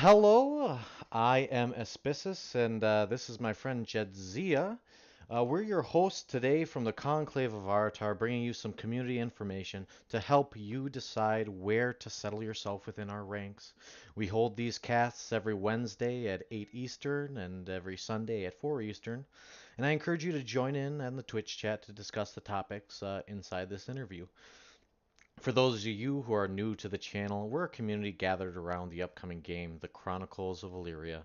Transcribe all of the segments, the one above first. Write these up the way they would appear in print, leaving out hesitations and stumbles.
Hello, I am Aspicis, and this is my friend Jedzia. We're your hosts today from the Conclave of Aratar, bringing you some community information to help you decide where to settle yourself within our ranks. We hold these casts every Wednesday at 8 Eastern and every Sunday at 4 Eastern, and I encourage you to join in on the Twitch chat to discuss the topics inside this interview. For those of you who are new to the channel, we're a community gathered around the upcoming game, The Chronicles of Elyria,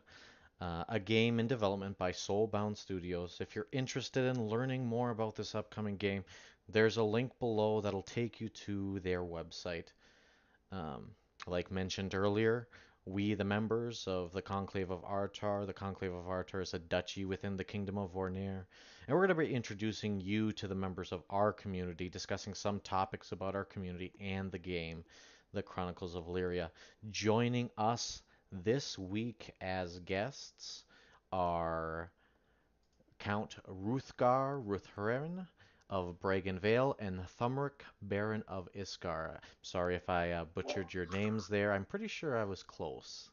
a game in development by Soulbound Studios. If you're interested in learning more about this upcoming game, there's a link below that'll take you to their website. Um, like mentioned earlier, we, the members of the Conclave of Artar is a duchy within the Kingdom of Vornir, and we're going to be introducing you to the members of our community, discussing some topics about our community and the game, the Chronicles of Elyria. Joining us this week as guests are Count Ruthgar Rugharin of Bragen Vale and Thumrack, Baron of Iskar. Sorry if I butchered your names there. I'm pretty sure I was close.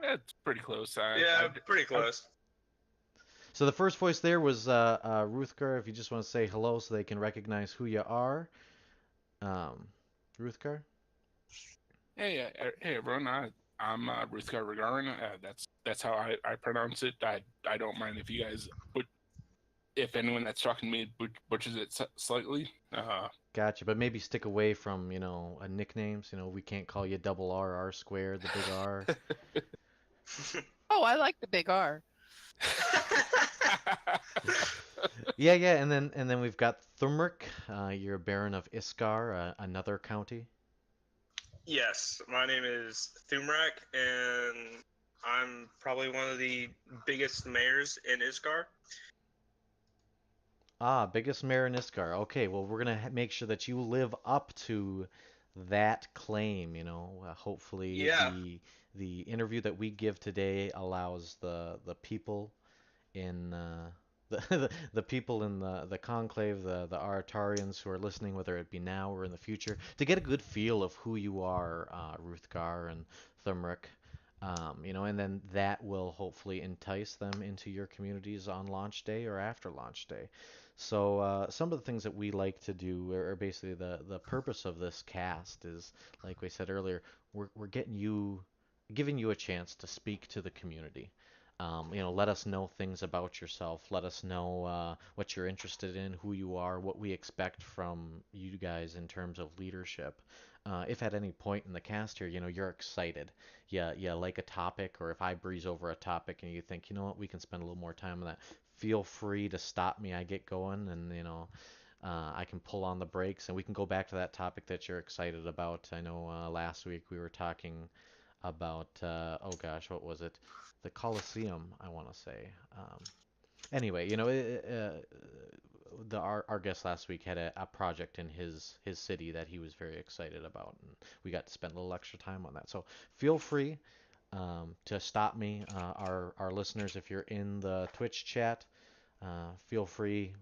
It's pretty close. Yeah, pretty I, close. So the first voice there was Ruthgar. If you just want to say hello so they can recognize who you are. Um, Ruthgar? hey everyone. I'm Ruthgar Rugharin. That's how I pronounce it. I don't mind if you guys, but if anyone that's talking to me butchers it slightly. Gotcha, but maybe stick away from, nicknames. We can't call you double R, R squared, the big R. Oh, I like the big R. Yeah, and then we've got Thurmrack. You're a Baron of Iskar, another county. Yes, my name is Thumrack, and I'm probably one of the biggest mayors in Iskar. Ah, biggest mayor in Iskar. Okay, well, we're gonna make sure that you live up to that claim. Hopefully Yeah, the interview that we give today allows the people in the people in the conclave, the Aratarians who are listening, whether it be now or in the future, to get a good feel of who you are, Ruthgar and Thumrack. And then that will hopefully entice them into your communities on launch day or after launch day. So some of the things that we like to do are basically the purpose of this cast is, like we said earlier, we're giving you a chance to speak to the community. Let us know things about yourself. Let us know what you're interested in, who you are, what we expect from you guys in terms of leadership. If at any point in the cast here, you're excited, yeah, like a topic, or if I breeze over a topic and you think, you know what, we can spend a little more time on that, feel free to stop me. I get going, and I can pull on the brakes, and we can go back to that topic that you're excited about. I know last week we were talking about oh gosh, what was it? The Colosseum, I want to say. Anyway, our guest last week had a project in his city that he was very excited about, and we got to spend a little extra time on that. So feel free to stop me, our listeners, if you're in the Twitch chat. Feel free,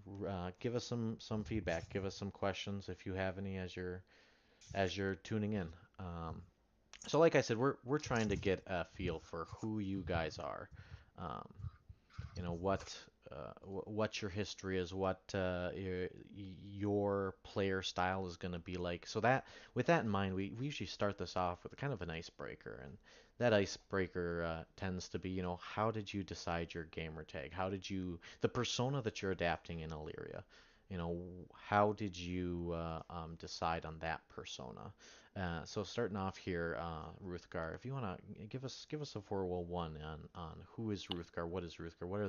give us some feedback, give us some questions if you have any as you're tuning in. So like I said, we're trying to get a feel for who you guys are. Um, what your history is, what your player style is going to be like. So that with that in mind, we usually start this off with kind of an icebreaker, and that icebreaker tends to be, how did you decide your gamer tag? How did you the persona that you're adapting in Elyria? How did you decide on that persona? So starting off here, Ruthgar, if you want to give us a 401 on who is Ruthgar, what is Ruthgar, what are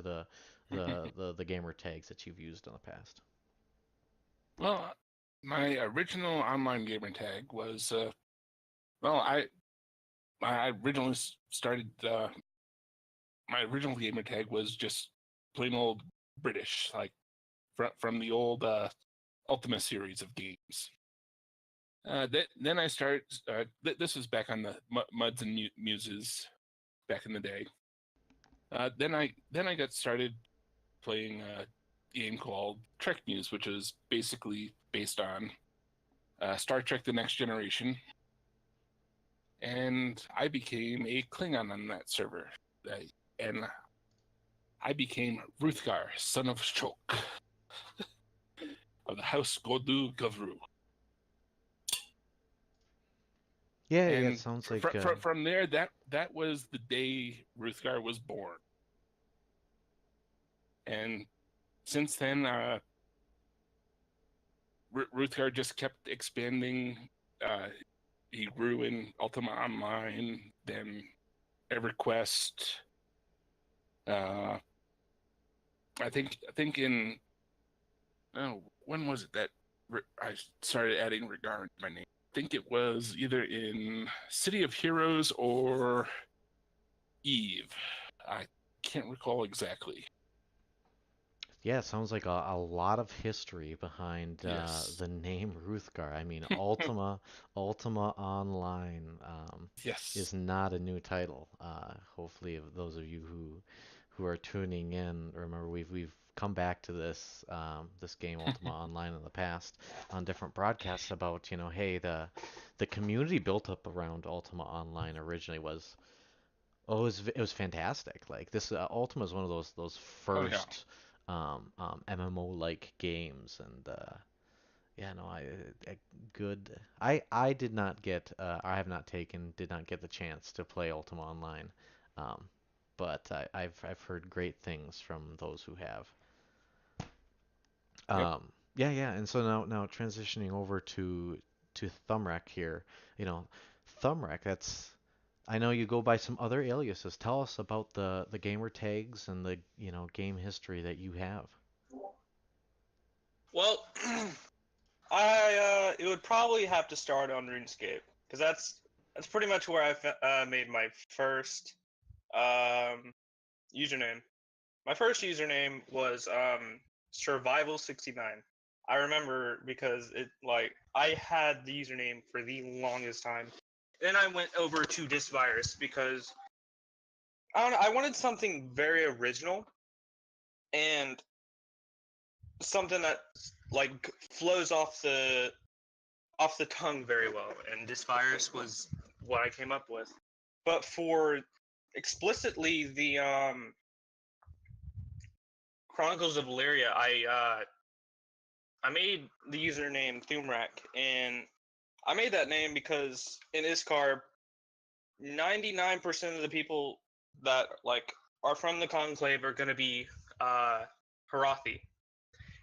the gamer tags that you've used in the past? well, my original online gamer tag was well, I originally started my original gamer tag was just plain old British, like from the old Ultima series of games. Then I started. This was back on the Muds and Muses back in the day. Then I got started playing a game called Trek Muse, which is basically based on Star Trek: The Next Generation. and I became a Klingon on that server. And I became Ruthgar, son of Shok, of the House Godu Gavru. Yeah, yeah, it And sounds like from there, that was the day Ruthgar was born. And since then, Ruthgar just kept expanding. He grew in Ultima Online, then EverQuest. I think in when was it that I started adding Rugharin to my name? I think it was either in City of Heroes or Eve. I can't recall exactly. yeah, it sounds like a lot of history behind Yes. the name Ruthgar. I mean, Ultima Online is Yes. not a new title. Hopefully, of those of you who are tuning in, remember we've come back to this game Ultima Online in the past on different broadcasts about, hey, the community built up around Ultima Online originally was. Oh, it was fantastic. Like this, Ultima is one of those Oh yeah. first MMO-like games, and yeah, no, I good. I did not get, I have not taken, did not get the chance to play Ultima Online, um, but I've heard great things from those who have. Yep. Yeah, yeah, and so now transitioning over to Thumrack here, you know, Thumrack. I know you go by some other aliases. Tell us about the gamer tags and the game history that you have. Well, I it would probably have to start on RuneScape because that's pretty much where I made my first um, username. My first username was Survival69. I remember because I had the username for the longest time. Then I went over to this virus because I don't know, I wanted something very original and something that like flows off the tongue very well, and this virus was what I came up with. But for explicitly the Chronicles of Elyria, I made the username Thumrack, and I made that name because in Iskar, 99% of the people that are from the Conclave are gonna be Harathi,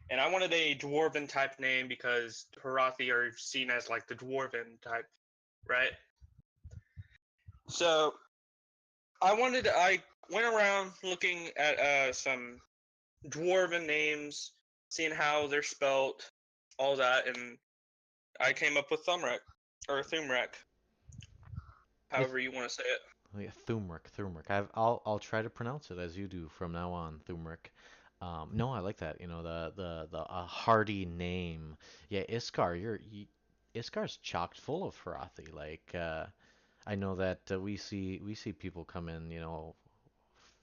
and I wanted a dwarven type name because Harathi are seen as like the dwarven type, right? So I went around looking at some dwarven names, seeing how they're spelt, all that, and I came up with Thumrack or Thumrack, Yeah, however you want to say it. yeah, Thurmrack. I'll try to pronounce it as you do from now on, Thumrack. No, I like that. The hearty name. Yeah, Iskar. Iskar's chocked full of Harathi. Like I know that we see people come in,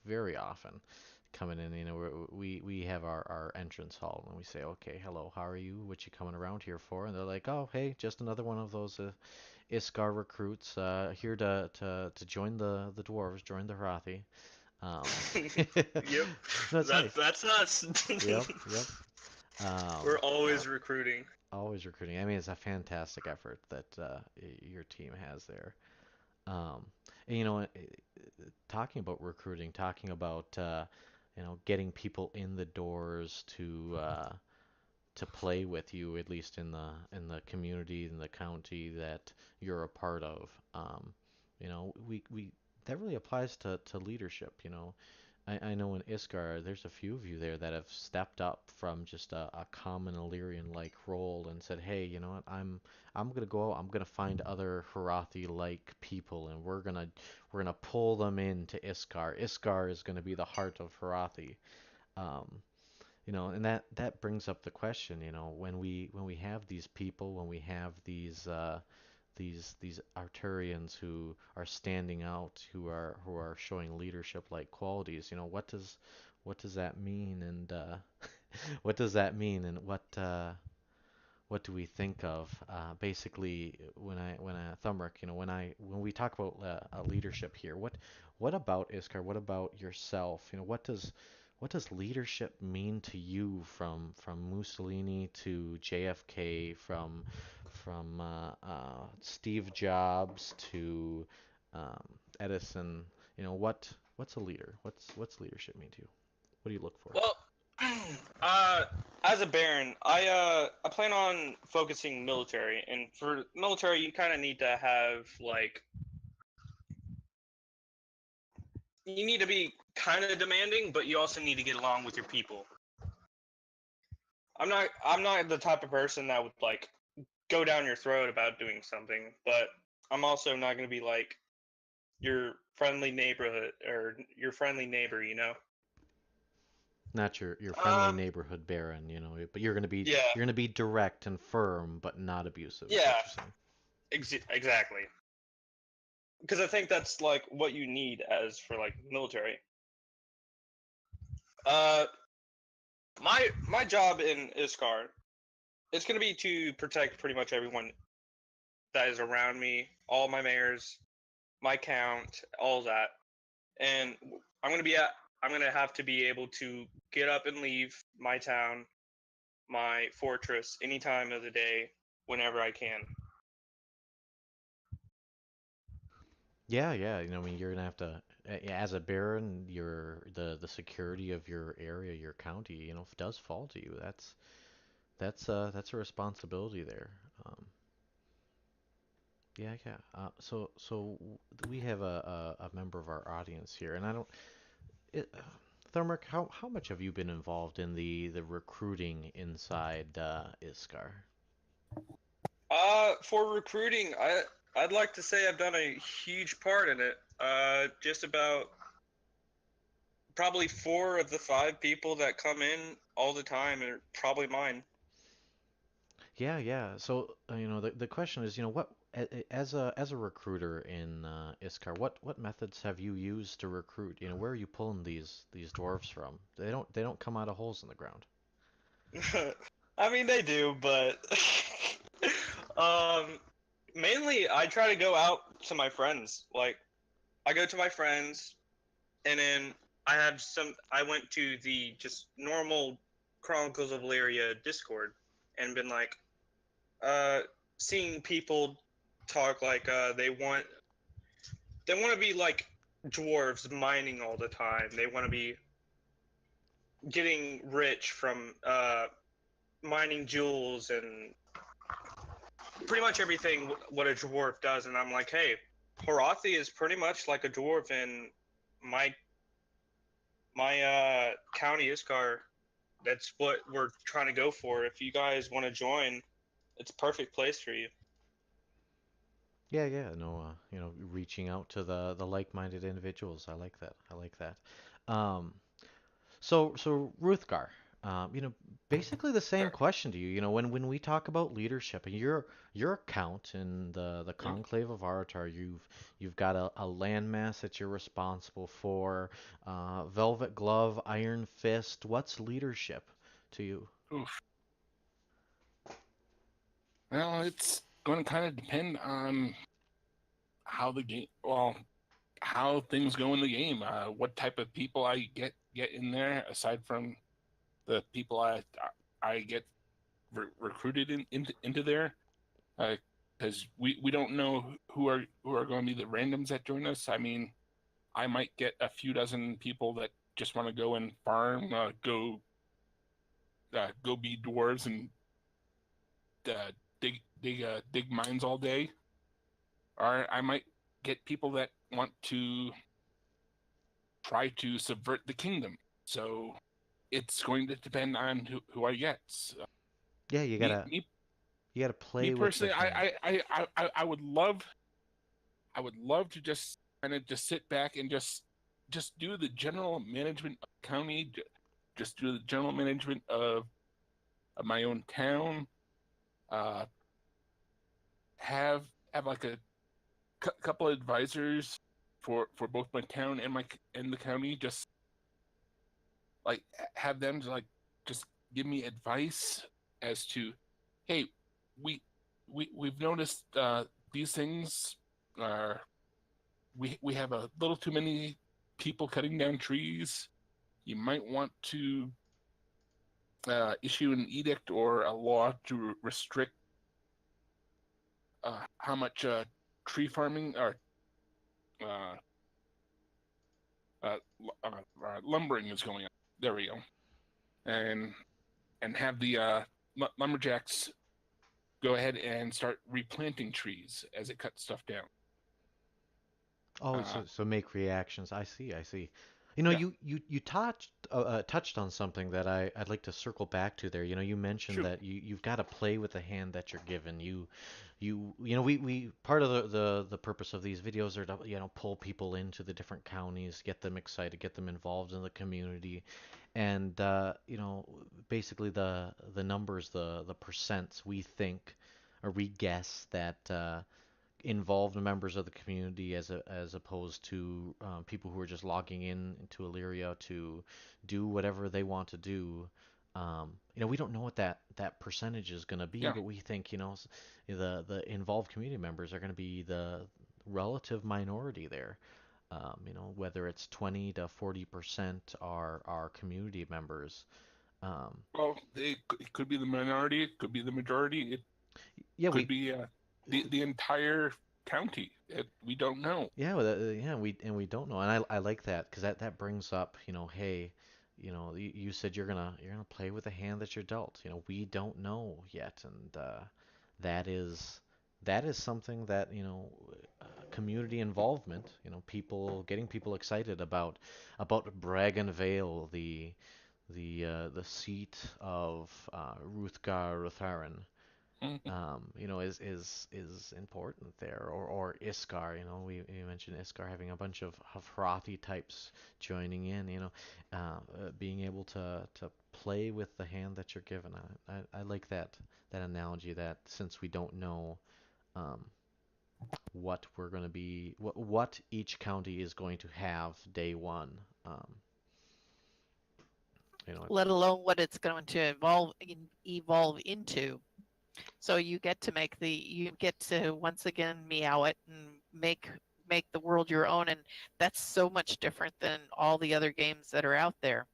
very often coming in. We have our entrance hall and we say, okay, hello, how are you? What you coming around here for? And they're like, oh, hey, just another one of those Iskar recruits here to join the dwarves, join the Harathi. Um, Yep, no, it's nice. that's us. Yep, yep. Um, We're always recruiting. always recruiting. I mean, it's a fantastic effort that your team has there. Um, and talking about recruiting, talking about getting people in the doors to play with you, at least in the community in the county that you're a part of. We that really applies to leadership. I know in Iskar, there's a few of you there that have stepped up from just a common Illyrian-like role and said, "Hey, you know what? I'm gonna go out. I'm gonna find other Harathi-like people, and we're gonna pull them into Iskar. Iskar is gonna be the heart of Harathi." Um, and that brings up the question, when we have these people, when we have these Arturians who are standing out, who are showing leadership like qualities, what does that mean, and what does that mean, and what do we think of? Basically, when I Thumrack, when we talk about leadership here, what about Iskar? What about yourself? What does leadership mean to you from Mussolini to JFK, from Steve Jobs to um, Edison? What's a leader? What's leadership mean to you? What do you look for? Well, uh, as a Baron, I plan on focusing military, and for military, you kind of need to have like you need to be kind of demanding, but you also need to get along with your people. I'm not the type of person that would like go down your throat about doing something, but I'm also not going to be like your friendly neighborhood or your friendly neighbor, you know? Not your friendly Um, neighborhood Baron, but you're gonna be yeah, you're gonna be direct and firm, but not abusive, is what yeah, you're saying. exactly. Because I think that's like what you need as for like military. Uh, my job in Iskar, it's gonna be to protect pretty much everyone that is around me, all my mayors, my count, all that, and I'm gonna have to be able to get up and leave my town, my fortress, any time of the day, whenever I can. Yeah, yeah. I mean, you're gonna have to, as a Baron, the security of your area, your county, does fall to you. That's a responsibility there. Um, yeah, yeah. We have a member of our audience here, and I don't. It, Thurmrack, how much have you been involved in the recruiting inside Iskar? For recruiting, I'd like to say I've done a huge part in it. Just about probably 4 of the 5 people that come in all the time are probably mine. Yeah, yeah. So, the question is, as a recruiter in Iskar, what methods have you used to recruit? Where are you pulling these dwarves from? They don't come out of holes in the ground. I mean, they do, but um, mainly I try to go out to my friends. Like, I go to my friends, and then I went to the just normal Chronicles of Elyria Discord and been like, uh, seeing people talk like they want to be like dwarves mining all the time. They want to be getting rich from mining jewels and pretty much everything what a dwarf does. And I'm like, hey, Horathi is pretty much like a dwarf in my county Iskar. That's what we're trying to go for. If you guys want to join, it's a perfect place for you. Yeah, yeah. No, reaching out to the like-minded individuals. I like that. I like that. Um, So Ruthgar, um, you know, basically the same question to you. When we talk about leadership, and your account in the Conclave of Aratar, you've got a landmass that you're responsible for, Velvet Glove, Iron Fist. What's leadership to you? Oof. Well, it's going to kind of depend on how the game, well, how things go in the game. What type of people I get in there, aside from the people I get recruited into there, because we don't know who are going to be the randoms that join us. I mean, I might get a few dozen people that just want to go and farm, go be dwarves and dig mines all day, or I might get people that want to try to subvert the kingdom. So it's going to depend on who I get. So, Yeah, you me gotta me you gotta me play with the personally, hand. I would love to just kind of just sit back and just do the general management of the county, just do the general management of my own town, uh, have like a couple of advisors for both my town and the county, just like have them to like just give me advice as to, hey, we've noticed these things are we have a little too many people cutting down trees. You might want to issue an edict or a law to restrict how much tree farming or uh, uh, lumbering is going on. There we go. And have the lumberjacks go ahead and start replanting trees as it cuts stuff down. Oh, Uh, so make reactions. I see, I see. You know, yeah, you touched on something that I'd like to circle back to there. You know, you mentioned shoot. that you've got to play with the hand that you're given. You know, we part of the purpose of these videos are to, you know, pull people into the different counties, get them excited, get them involved in the community, and you know, basically the numbers, the percents we think or we guess that involved members of the community as opposed to people who are just logging in into Elyria to do whatever they want to do. You know, we don't know what that percentage is going to be, Yeah. but we think, you know, the involved community members are going to be the relative minority there. You know, whether it's 20 to 40% are community members. Um, Well, it could be the minority. It could be the majority. It yeah, could be the entire county. We don't know. Yeah, well, yeah, we don't know, and I like that because that brings up, you know, hey, you know, you said you're gonna play with the hand that you're dealt. You know, we don't know yet, and that is that is something that, you know, community involvement, you know, people getting people excited about Bragen Vale, the seat of Ruthgar Rugharin, Mhm. you know, is important there. Or Iskar, you know, we mentioned Iskar having a bunch of Hafrati types joining in, you know, being able to play with the hand that you're given. I like that analogy that since we don't know um, what we're going to be, what each county is going to have day one, um, you know, Let alone what it's going to evolve into. So you get to once again meow it and make the world your own, and that's so much different than all the other games that are out there.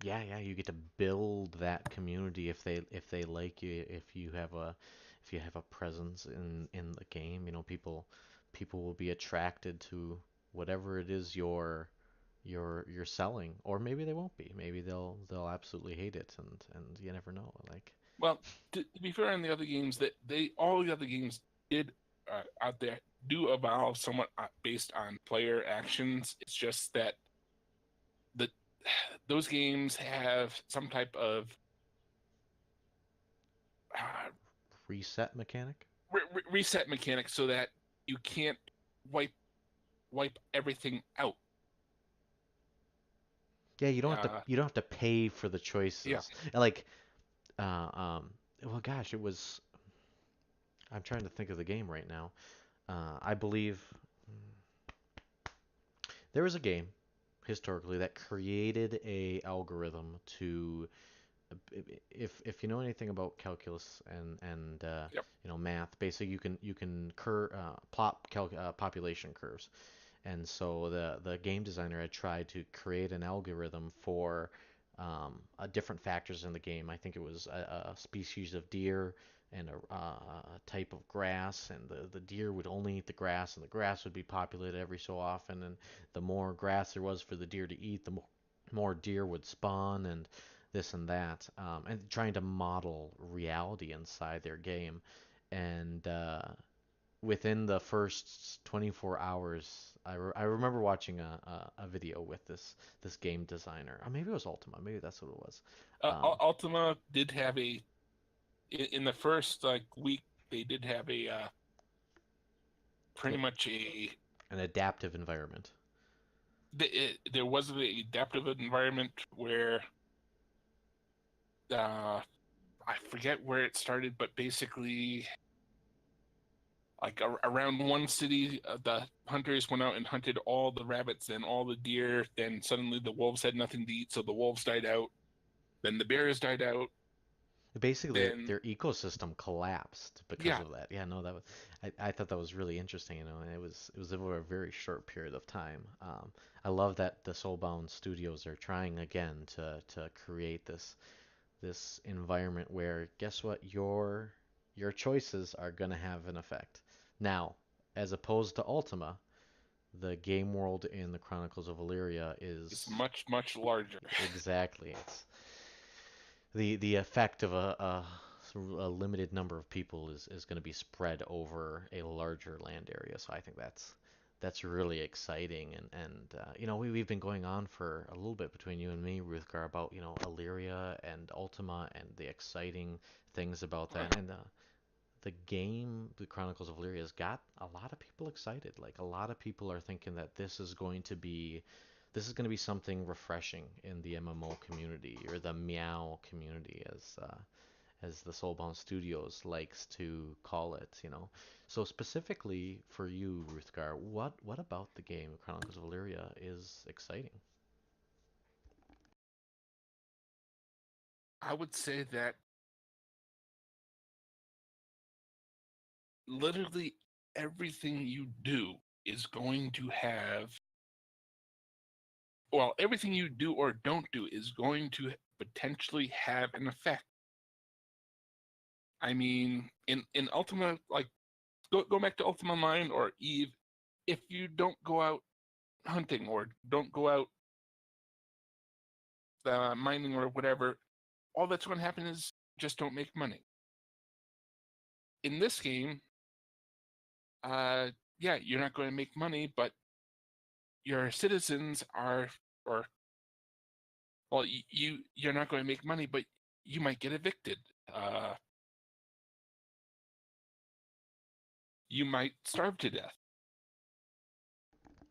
yeah, you get to build that community if they like you, if you have a presence in the game, you know, people will be attracted to whatever it is you're selling, or maybe they won't be. Maybe they'll absolutely hate it, and you never know. Like, Well, to be fair on the other games, that all the other games did out there do evolve somewhat based on player actions. It's just that the those games have some type of uh, reset mechanic. reset mechanic so that you can't wipe everything out. Yeah, Uh, you don't have to pay for the yeah. choices. Like, uh, um, well, gosh, it was. I'm trying to think of the game right now. I believe there was a game historically that created a algorithm to, if you know anything about calculus and Yep. you know, math, basically you can population curves, and so the game designer had tried to create an algorithm for different factors in the game. I think it was a species of deer and a type of grass, and the deer would only eat the grass, and the grass would be populated every so often, and the more grass there was for the deer to eat, the more deer would spawn, and this and that, and trying to model reality inside their game. And within the first 24 hours, I remember watching a video with this game designer. Or maybe it was Ultima. Maybe that's what it was. Ultima did have in the first like week they did have a pretty It, much a an adaptive environment. there was an adaptive environment where uh, I forget where it started, but basically like around one city, the hunters went out and hunted all the rabbits and all the deer. Then suddenly the wolves had nothing to eat, so the wolves died out. Then the bears died out. Basically, then their ecosystem collapsed because yeah, of that. Yeah, no, that was I thought that was really interesting, and it was over a very short period of time. I love that the Soulbound Studios are trying again to create this environment where guess what, your choices are gonna have an effect. Now, as opposed to Ultima, the game world in the Chronicles of Elyria it's is much larger. exactly the effect of a limited number of people is going to be spread over a larger land area. So I think that's really exciting. And we've been going on for a little bit between you and me, Ruthgar, about Elyria and Ultima and the exciting things about that. And the game, the Chronicles of Elyria, has got a lot of people excited. Like a lot of people are thinking that this is going to be something refreshing in the MMO community or the Meow community, as the Soulbound Studios likes to call it. So specifically for you, Ruthgar, what about the game Chronicles of Elyria is exciting? I would say that literally everything you do is going to have, well, everything you do or don't do is going to potentially have an effect. I mean, in Ultima, like go back to Ultima Online or Eve, if you don't go out hunting or don't go out mining or whatever, all that's going to happen is just don't make money. In this game, uh, yeah, you're not going to make money, but your citizens are, or well, you're not going to make money, but you might get evicted. Uh, you might starve to death.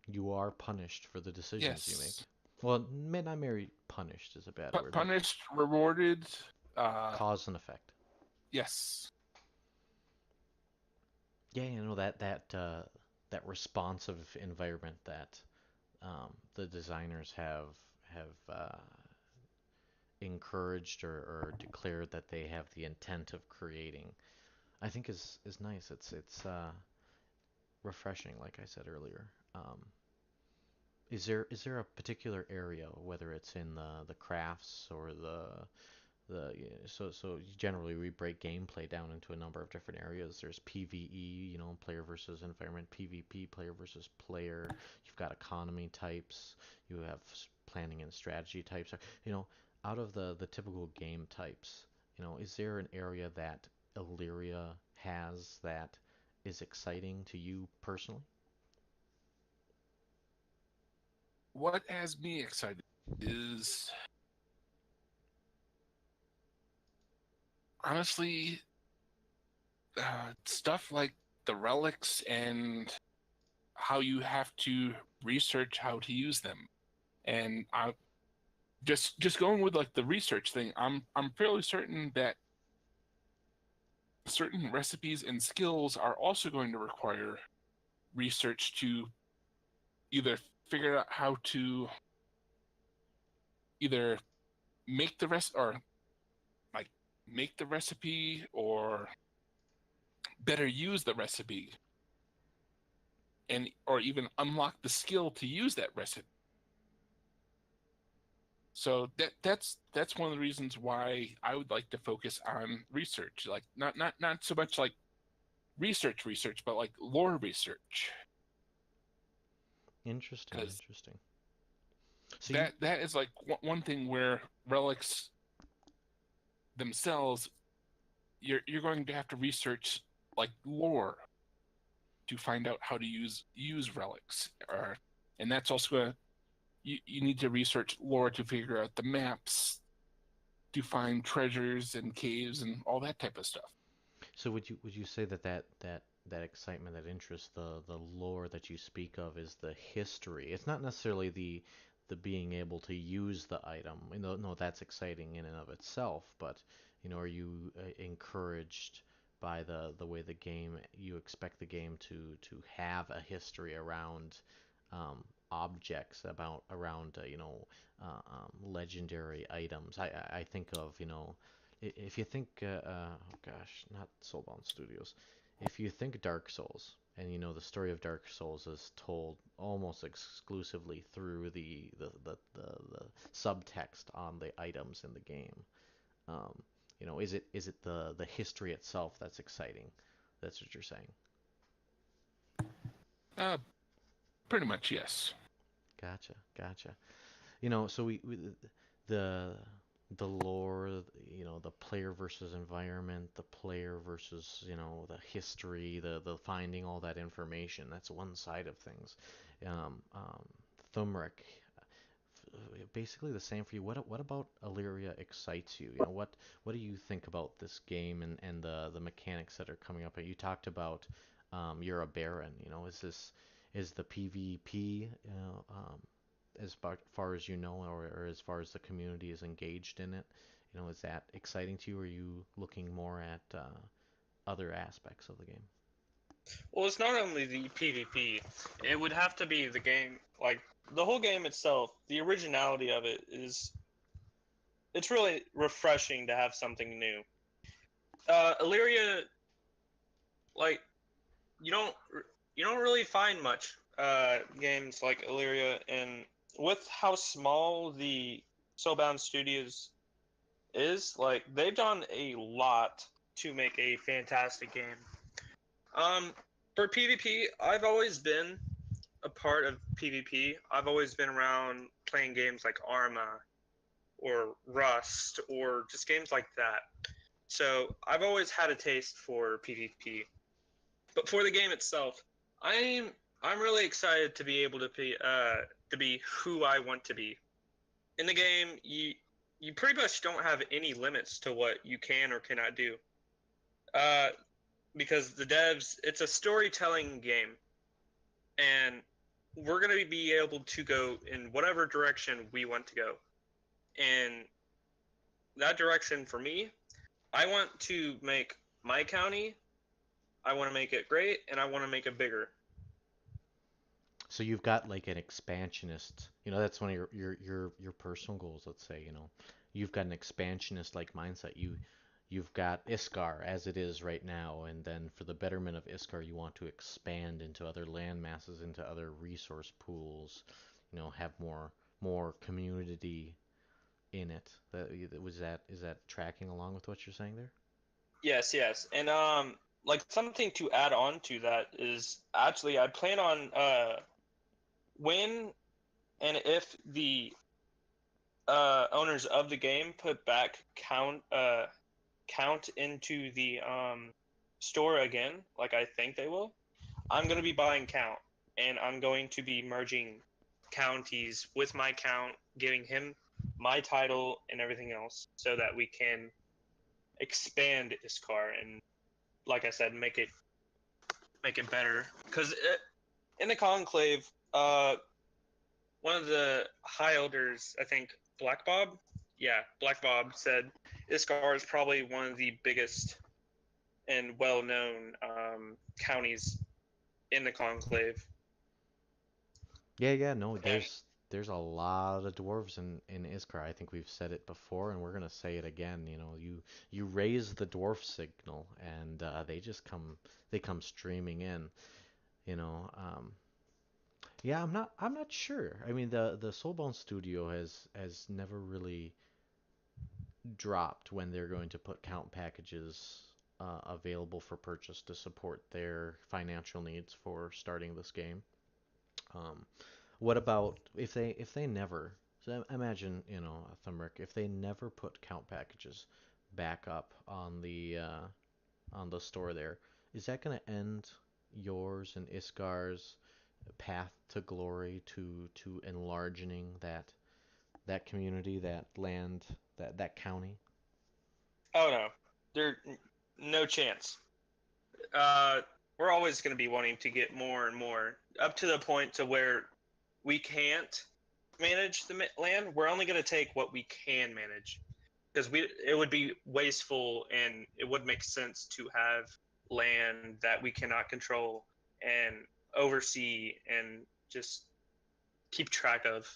You are punished for the decisions you make. Yes, Well, may not maybe punished is a bad word, but punished, rewarded. Uh, cause and effect. yes, Yeah, that responsive environment that the designers have encouraged or declared that they have the intent of creating, I think is nice. It's refreshing, like I said earlier. Is there a particular area, whether it's in the crafts or so generally we break gameplay down into a number of different areas. There's PvE, player versus environment, PvP, player versus player. You've got economy types. You have planning and strategy types. Out of the typical game types, is there an area that Illyria has that is exciting to you personally? what has me excited is honestly stuff like the relics and how you have to research how to use them. And I just going with like the research thing, I'm fairly certain that certain recipes and skills are also going to require research to either figure out how to either make the rest or like make the recipe or better use the recipe and or even unlock the skill to use that recipe. So that's one of the reasons why I would like to focus on research, like not so much like research, but like lore research, Interesting, because interesting. So you, that is like one thing where relics themselves, you're going to have to research like lore to find out how to use relics, or and that's also you need to research lore to figure out the maps to find treasures and caves and all that type of stuff. So would you say that excitement, that interest, the lore that you speak of is the history? It's not necessarily the being able to use the item. No, that's exciting in and of itself, but are you encouraged by the way the game, you expect the game to have a history around objects, around legendary items. I think of if you think, oh gosh, not Soulbound Studios, if you think Dark Souls, and you know the story of Dark Souls is told almost exclusively through the subtext on the items in the game. Um, is it the history itself that's exciting? That's what you're saying. Uh, Pretty much, yes. Gotcha, gotcha. So we the the lore, the player versus environment, the player versus, the history, the finding all that information. That's one side of things. Thumrack, basically the same for you. What about Elyria excites you? What do you think about this game and the mechanics that are coming up? You talked about you're a baron. Is the PvP, as far as you know, or as far as the community is engaged in it, is that exciting to you? Or are you looking more at other aspects of the game? Well, it's not only the PvP. It would have to be the game, like the whole game itself. The originality of it is, it's really refreshing to have something new. Illyria, like you don't you don't really find much games like Illyria, and with how small the Soulbound Studios is, like they've done a lot to make a fantastic game. Um, for PvP, I've always been a part of PvP. I've always been around playing games like Arma or Rust or just games like that. So I've always had a taste for PvP. But for the game itself, I'm I'm really excited to be able to be who I want to be. In the game, you pretty much don't have any limits to what you can or cannot do. Uh, because the devs, it's a storytelling game, and we're going to be able to go in whatever direction we want to go. And that direction for me, I want to make my county, I want to make it great, and I want to make it bigger. So you've got like an expansionist, that's one of your personal goals, let's say, you've got an expansionist like mindset. You've got Iskar as it is right now, and then for the betterment of Iskar, you want to expand into other land masses, into other resource pools, have more community in it. Is that tracking along with what you're saying there? Yes, yes. And like something to add on to that is actually I plan on when and if the owners of the game put back count into the store again, like I think they will, I'm going to be buying count, and I'm going to be merging counties with my count, giving him my title and everything else, so that we can expand Iskar and, like I said, make it better. Because in the Conclave, one of the High Elders, I think Black Bob, yeah, Black Bob said Iskar is probably one of the biggest and well-known counties in the Conclave. Yeah, yeah, no, And there's a lot of dwarves in Iskar. I think we've said it before, and we're gonna say it again. You raise the dwarf signal, and they come streaming in. You know, yeah, I'm not sure. I mean, the Soulbound Studio has never really dropped when they're going to put count packages available for purchase to support their financial needs for starting this game. Um, What about if they never? So imagine, Thumrack, if they never put count packages back up on the store there, is that going to end yours and Iskar's path to glory, to enlarging that community, that land, that county? oh no, there no chance. Uh, we're always going to be wanting to get more and more, up to the point to where we can't manage the land. We're only going to take what we can manage, because it would be wasteful, and it would make sense to have land that we cannot control and oversee and just keep track of.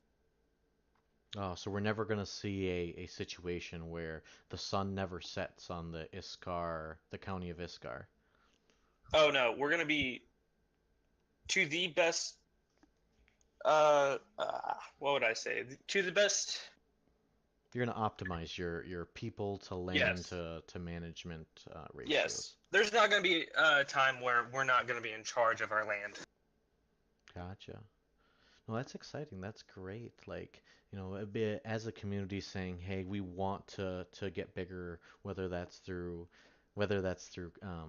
Oh, so we're never going to see a situation where the sun never sets on the Iskar, the county of Iskar. Oh no, we're gonna be to the best. What would I say? To the best. You're going to optimize your people to land Yes. to management Yes. ratios. There's not gonna be a time where we're not gonna be in charge of our land. Gotcha. No, that's exciting. That's great. Like, a bit as a community saying, "Hey, we want to get bigger," whether that's through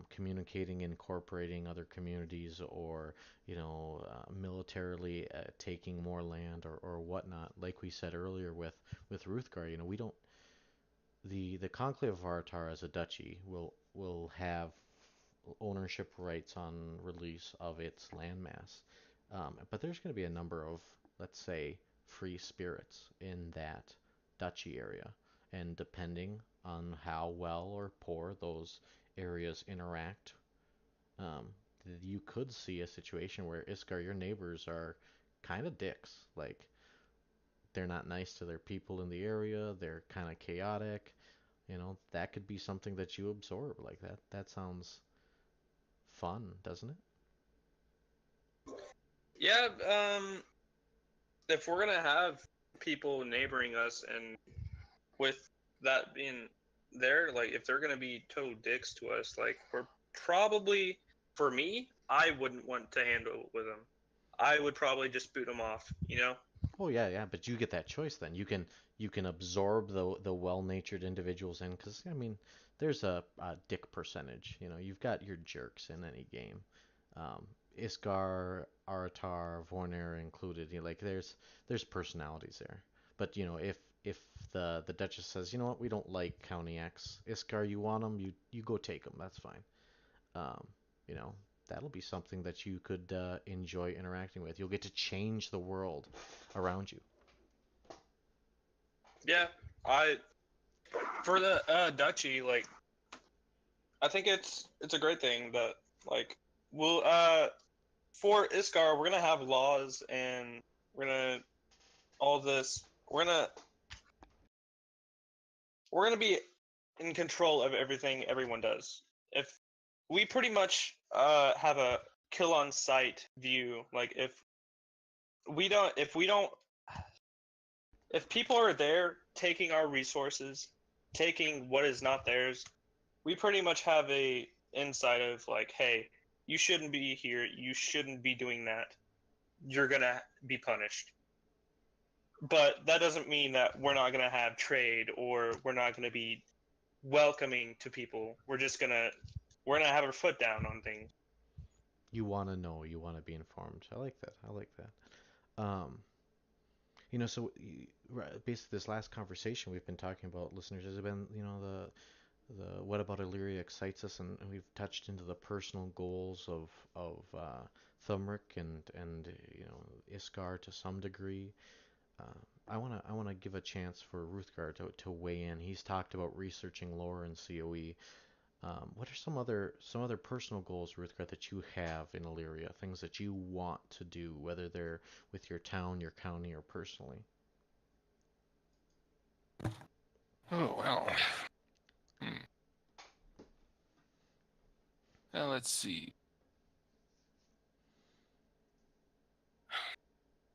communicating, incorporating other communities, or militarily taking more land or whatnot. Like we said earlier with Ruthgar, we don't the Conclave of Aratar as a duchy will have ownership rights on release of its landmass. But there's going to be a number of, let's say, free spirits in that duchy area. And depending on how well or poor those areas interact, um, you could see a situation where Iskar, your neighbors, are kind of dicks. Like, they're not nice to their people in the area, they're kind of chaotic. That could be something that you absorb like that. That sounds fun, doesn't it? Yeah. If we're gonna have people neighboring us, and with that being there, like if they're gonna be total dicks to us, like we're probably, for me, I wouldn't want to handle with them. I would probably just boot them off. You know? Oh yeah, yeah, but you get that choice then. You can absorb the well-natured individuals in because I mean, there's a dick percentage. You've got your jerks in any game. Um, Iskar, Aratar, Vornir included. Like there's personalities there. But if the Duchess says, you know what, we don't like County X, Iskar, you want them, you go take them. That's fine. Um, you know, that'll be something that you could enjoy interacting with. You'll get to change the world around you. Yeah. I For the duchy, like I think it's a great thing that like we'll for Iskar we're gonna have laws, and we're gonna all this we're gonna be in control of everything everyone does. If we pretty much have a kill on sight view, like if we don't if people are there taking our resources, taking what is not theirs, we pretty much have a insight of like, hey, you shouldn't be here, you shouldn't be doing that. You're gonna be punished. But that doesn't mean that we're not gonna have trade, or we're not gonna be welcoming to people. We're gonna have our foot down on things. You want to know, you want to be informed. I like that. I like that. So basically this last conversation we've been talking about, listeners, has been, the what about Elyria excites us, and we've touched into the personal goals of Thumrack and Iskar to some degree. Uh, I wanna give a chance for Ruthgar to weigh in. He's talked about researching lore and COE. What are some other personal goals, Ruthgar, that you have in Elyria? Things that you want to do, whether they're with your town, your county, or personally? Oh well. Hmm. Well, let's see.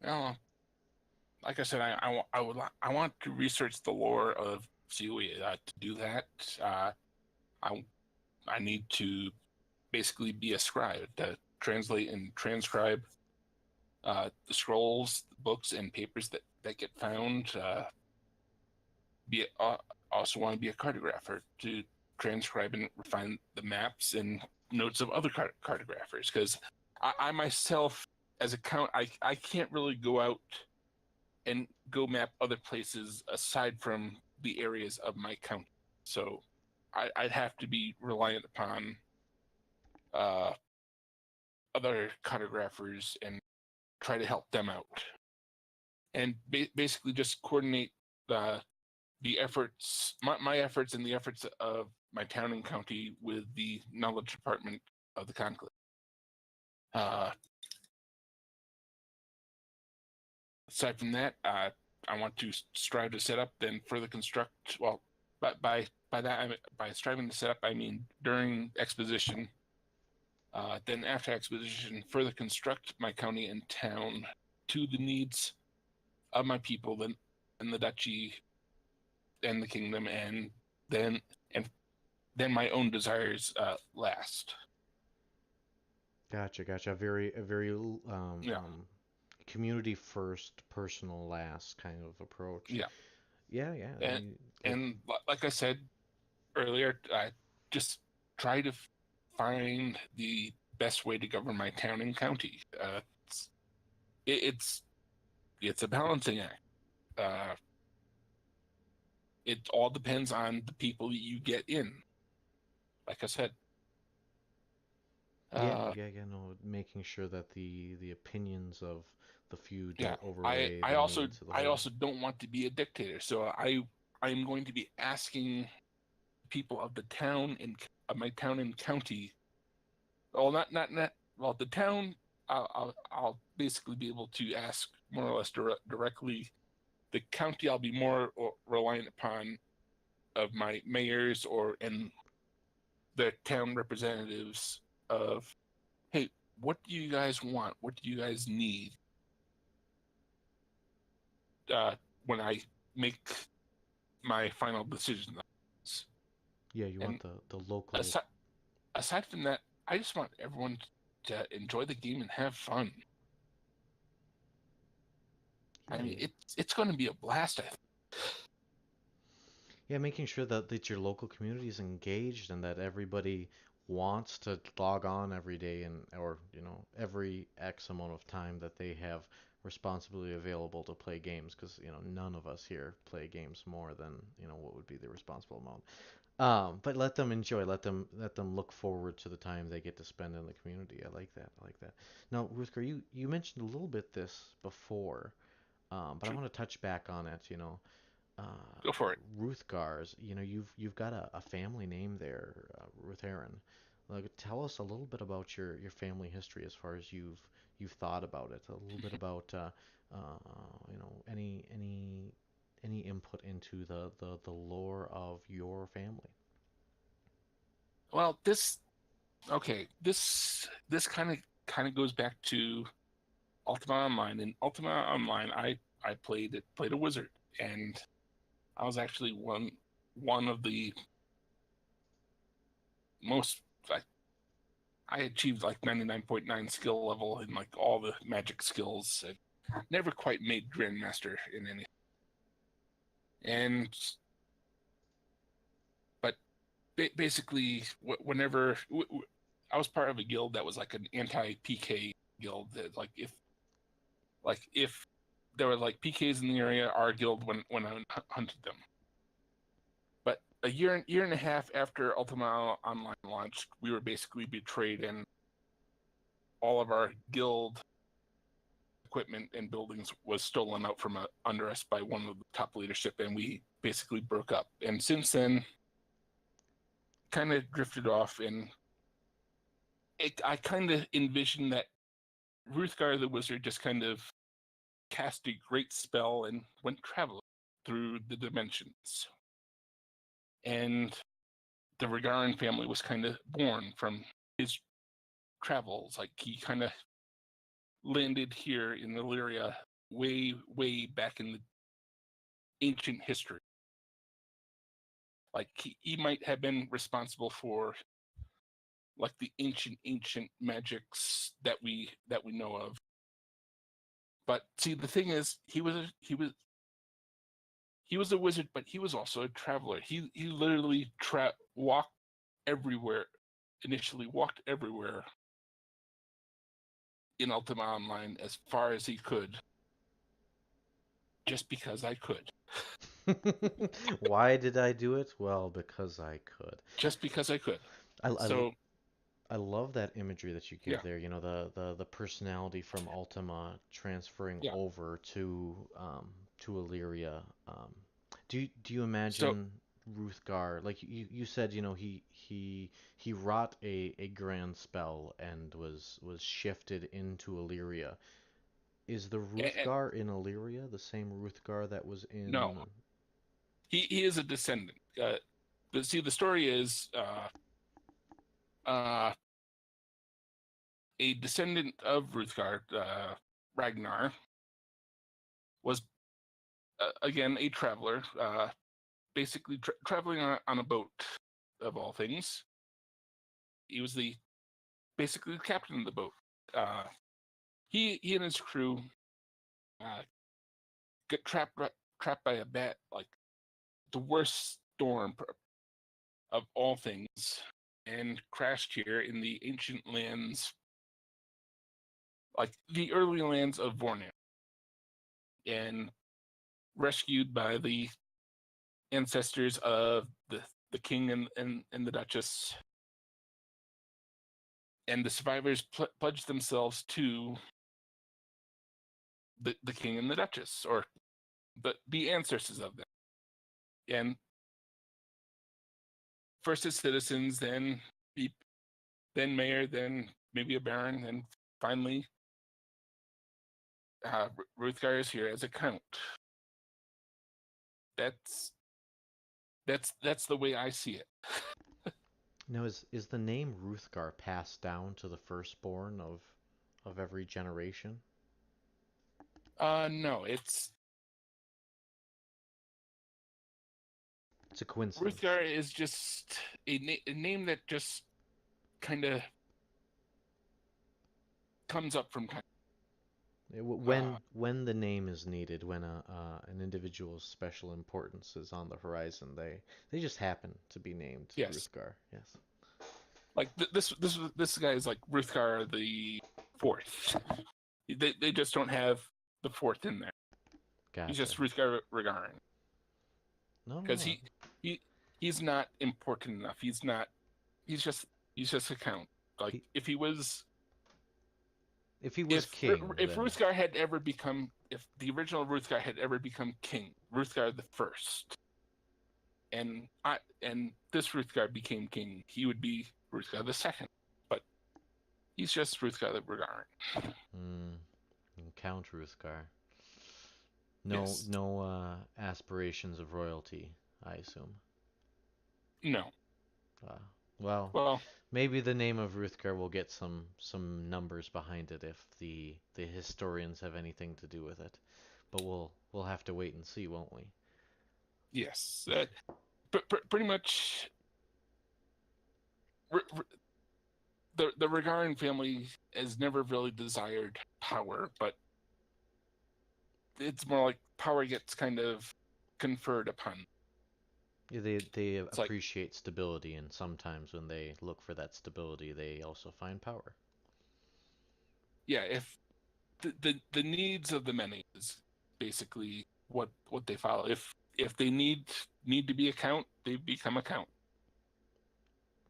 Well, like I said, I want to research the lore of COE. To do that, I I need to basically be a scribe to translate and transcribe the scrolls, books, and papers that get found. Be Also want to be a cartographer to transcribe and refine the maps and notes of other cartographers, because I myself, as a count, I can't really go out and go map other places aside from the areas of my county. So I'd have to be reliant upon uh, other cartographers and try to help them out, and basically just coordinate the efforts, my efforts, and the efforts of my town and county with the knowledge department of the conclave. Aside from that, I want to strive to set up, then further construct. Well, but by that by striving to set up, I mean during exposition. Then after exposition, further construct my county and town to the needs of my people, then and the duchy and the kingdom, then and then my own desires last. Gotcha, gotcha. A very Yeah, community first, personal last kind of approach. yeah, Yeah, yeah. and like I said earlier, I just try to find the best way to govern my town and county. It's, it's it's a balancing act. Uh, it all depends on the people you get in. Like I said, Yeah, uh, yeah, yeah. No, making sure that the opinions of the few yeah. don't overweigh I the also needs of the I whole. also don't want to be a dictator, so I'm going to be asking people of the town and of my town and county. Well, not well. The town, I'll basically be able to ask more or less directly. The county, I'll be more reliant upon of my mayors or and the town representatives of, hey, what do you guys want? What do you guys need? Uh, when I make my final decisions. Yeah, you want And the local. aside, aside from that, I just want everyone to enjoy the game and have fun. I Yeah, mean, yeah. it's going to be a blast. I think. Yeah, making sure that your local community is engaged and that everybody wants to log on every day and or every X amount of time that they have responsibility available to play games because none of us here play games more than what would be the responsible amount. But let them enjoy, let them look forward to the time they get to spend in the community. I like that. I like that. Now, Ruthgar, you mentioned a little bit this before, but I Sure, want to touch back on it. Uh, go for it. Ruthgars, you've got a family name there, Rugharin. Like, tell us a little bit about your family history as far as you've thought about it. A little bit about any input into the lore of your family. Well, this kind of goes back to Ultima Online. In Ultima Online, I played a wizard, and I was actually one of the most. I achieved like 99.9 skill level in like all the magic skills. I never quite made Grandmaster in any. And but basically, whenever I was part of a guild that was like an anti PK guild, that if there were like PKs in the area, our guild when I hunted them. But a year and a half after Ultima Online launched, we were basically betrayed, and all of our guild equipment and buildings was stolen out from under us by one of the top leadership, and we basically broke up. And since then, kind of drifted off, and I kind of envisioned that Ruthgar the Wizard just kind of cast a great spell and went traveling through the dimensions. And the Rugharin family was kind of born from his travels. Like he kind of landed here in Elyria way back in the ancient history. Like he might have been responsible for like the ancient magics that we know of. But see, the thing is, he was a wizard, but he was also a traveler. He literally walked everywhere. Initially, walked everywhere in Ultima Online as far as he could, just because I could. Why did I do it? Well, because I could. Just because I could. I, I, So I love that imagery that you yeah, give there. The personality from Ultima transferring yeah. over to Illyria. Do you So imagine Ruthgar, like you said, he wrought a grand spell and was shifted into Illyria. Is the And Ruthgar in Elyria the same Ruthgar that was no, in? he is a descendant. The story is uh, a descendant of Ruthgar, Ragnar, was again a traveler, basically traveling on a boat of all things. He was basically the captain of the boat. He and his crew get trapped by a bat, like the worst storm of all things, and crashed here in the ancient lands, like the early lands of Vornir, and rescued by the ancestors of the king and the duchess. And the survivors pledged themselves to the king and the duchess, or the ancestors of them. And first as citizens, then mayor, then maybe a baron, and finally Ruthgar is here as a count. That's the way I see it. Now, is the name Ruthgar passed down to the firstborn of every generation? No, it's It's a coincidence. Ruthgar is just a name that just kind of comes up from time. When the name is needed, when an individual's special importance is on the horizon, they just happen to be named Yes, Ruthgar. Yes. like this guy is like Ruthgar the fourth. They just don't have the fourth in there. He's Gotcha. just Ruthgar Rugharin No, because no. he's not important enough. He's not. He's just a count. Like He, if he was if he was if king, if then Ruthgar had ever become if the original Ruthgar had ever become king, Ruthgar the first, and this Ruthgar became king, he would be Ruthgar the second. But he's just Ruthgar the Rugharin. mm, Count Ruthgar. Yes. No aspirations of royalty, I assume. No. Uh, well, Well, maybe the name of Ruthgar will get some numbers behind it if the historians have anything to do with it. But we'll have to wait and see, won't we? yes. Pretty much, the Rugharin family has never really desired power, but it's more like power gets kind of conferred upon. Yeah, they It's like, appreciate stability, and sometimes when they look for that stability, they also find power. yeah, if the needs of the many is basically what they follow. If they need to be a count, they become a count.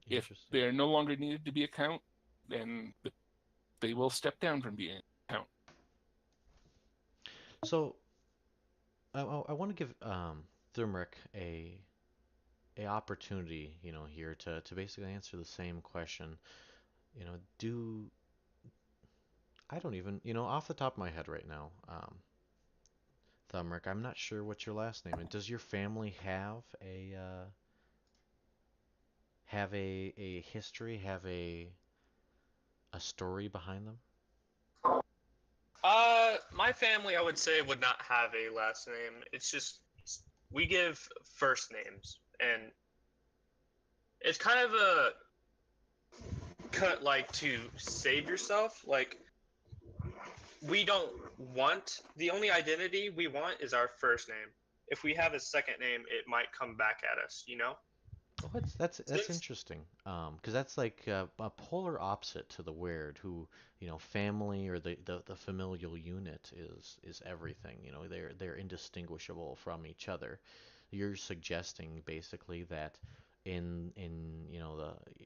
If Interesting. they're no longer needed to be a count, then they will step down from being a count. So I want to give Thurmrack a opportunity, here to basically answer the same question. Do I don't even, off the top of my head right now, Thumrack, I'm not sure what your last name is. Does your family have a history, have a story behind them? My family, I would say, would not have a last name. It's just we give first names, and it's kind of a cut like to save yourself. Like we don't want the only identity we want is our first name. If we have a second name, it might come back at us. You know. Oh, that's Since interesting. 'Cause that's like a polar opposite to the Weird, who, family or the familial unit is everything. They're indistinguishable from each other. You're suggesting basically that in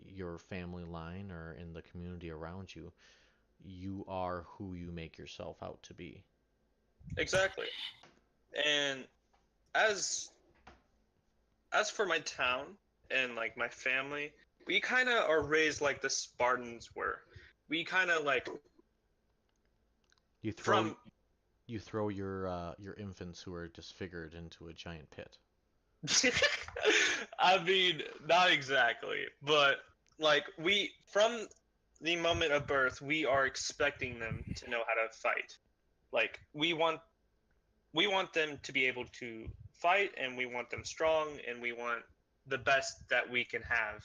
your family line or in the community around you, you are who you make yourself out to be. exactly, and as as for my town and like my family, we kind of are raised like the Spartans were. We kind of like You throw from you throw your infants who are disfigured into a giant pit. I mean, not exactly, but like we from the moment of birth, we are expecting them to know how to fight. Like we want them to be able to fight, and we want them strong, and we want the best that we can have.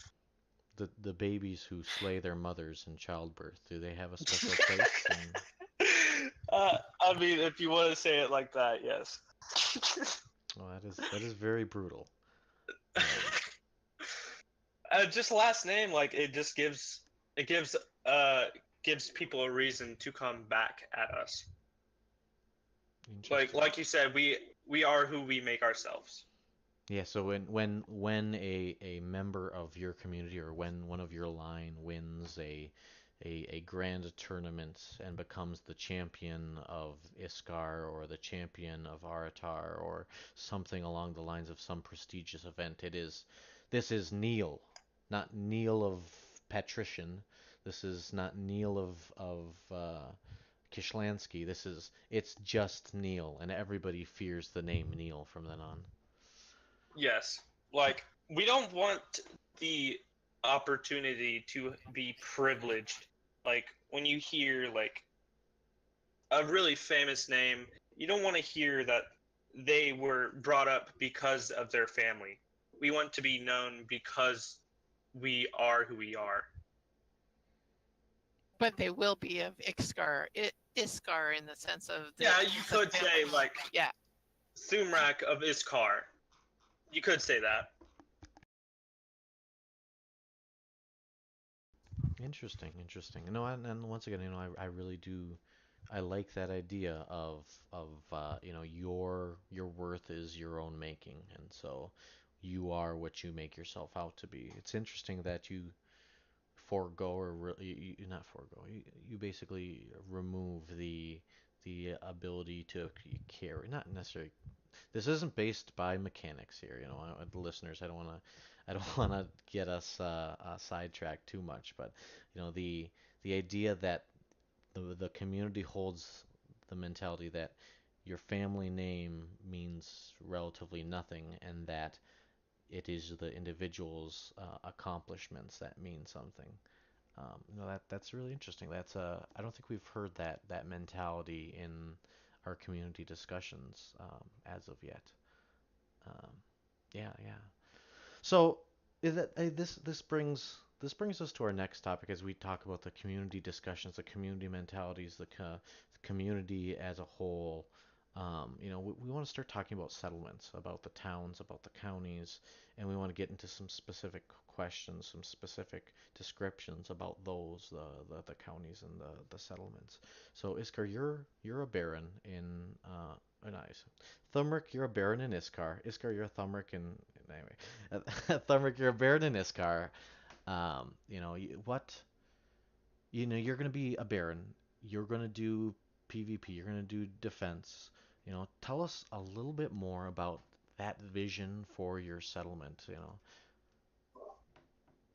The babies who slay their mothers in childbirth, do they have a special place? And I mean, if you want to say it like that, yes. oh, that is very brutal. Um, Just last name, like it gives people a reason to come back at us. Interesting. Like you said, we are who we make ourselves. Yeah, so when a member of your community or when one of your line wins a grand tournament and becomes the champion of Iskar or the champion of Aratar or something along the lines of some prestigious event, this is Neil, not Neil of Patrician. This is not Neil of Kishlansky. It's just Neil, and everybody fears the name Neil from then on. Yes. Like we don't want the opportunity to be privileged. Like when you hear like a really famous name, you don't want to hear that they were brought up because of their family. We want to be known because we are who we are. But they will be of Iskar in the sense of Yeah, you could say like yeah. Thumrack of Iskar. You could say that. Interesting, interesting. And once again, I really do, I like that idea of your worth is your own making, and so you are what you make yourself out to be. It's interesting that you forego or you not forego, you basically remove the ability to carry, not necessarily. This isn't based by mechanics here, the listeners. I don't want to get us sidetracked too much, but the idea that the community holds the mentality that your family name means relatively nothing, and that it is the individual's accomplishments that mean something. That's really interesting. I don't think we've heard that mentality in our community discussions as of yet. Um, yeah, yeah. So is that this brings us to our next topic as we talk about the community discussions, the community mentalities, the community as a whole. We want to start talking about settlements, about the towns, about the counties, and we want to get into some specific questions, some specific descriptions about the counties and the settlements. So Iskar, you're a baron in nice. Thumrack, you're a baron in Iskar. Iskar, you're a Thumrack in anyway. Thumrack, you're a baron in Iskar. You're going to be a baron. You're going to do PvP. You're going to do defense. Tell us a little bit more about that vision for your settlement.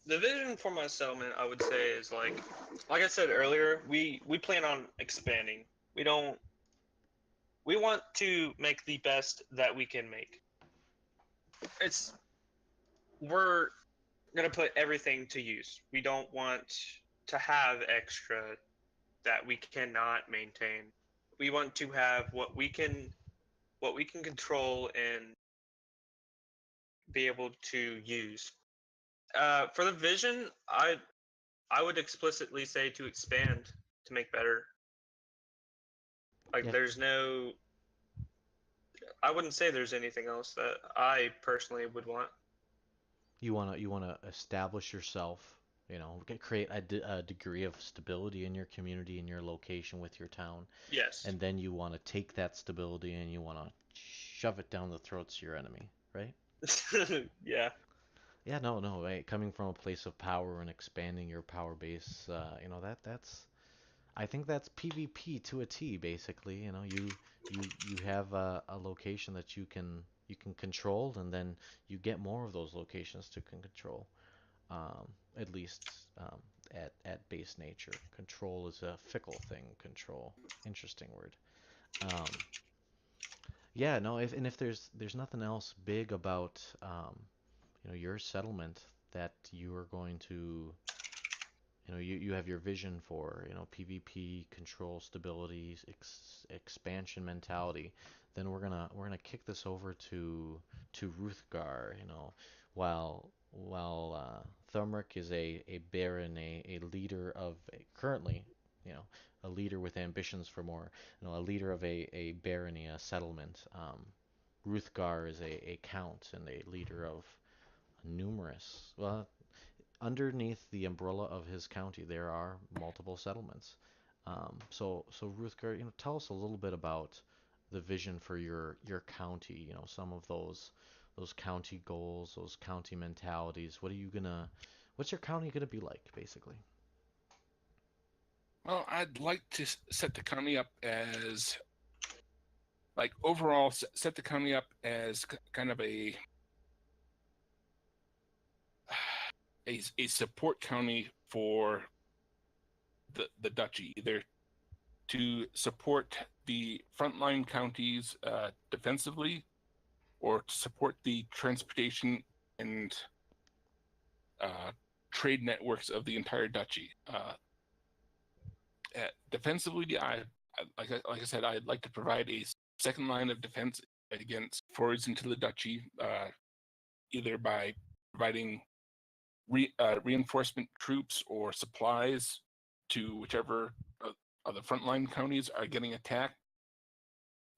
The vision for my settlement, I would say, is like I said earlier, we plan on expanding. We don't. We want to make the best that we can make. It's we're gonna put everything to use. We don't want to have extra that we cannot maintain. We want to have what we can control and be able to use. For the vision, I would explicitly say to expand, to make better. Like Yeah, there's no I wouldn't say there's anything else that I personally would want. you wanna establish yourself. Create a degree of stability in your community, in your location with your town, Yes. and then you want to take that stability and you want to shove it down the throats of your enemy, right? Yeah. Yeah, no, no, right. Coming from a place of power and expanding your power base, that's I think that's PvP to a T, basically. You have a location that you can control, and then you get more of those locations to control. At least at base nature. Control is a fickle thing. Control, interesting word. Um, yeah, no, if there's nothing else big about your settlement that you are going to, you have your vision for, PvP, control, stability, expansion mentality, then we're gonna kick this over to Ruthgar, while Thumrack is a baron, a leader of currently, you know, a leader with ambitions for more, a leader of a barony, a settlement. Ruthgar is a count and a leader of numerous, well, underneath the umbrella of his county, there are multiple settlements. So Ruthgar, tell us a little bit about the vision for your county. Some of those county goals, those county mentalities. What's your county gonna be like, basically? Well, I'd like to set the county up as, like, overall set the county up as kind of a support county for the duchy, either to support the frontline counties defensively, or to support the transportation and trade networks of the entire duchy. Defensively, like I said, I'd like to provide a second line of defense against forays into the duchy, either by providing reinforcement troops or supplies to whichever of the frontline counties are getting attacked,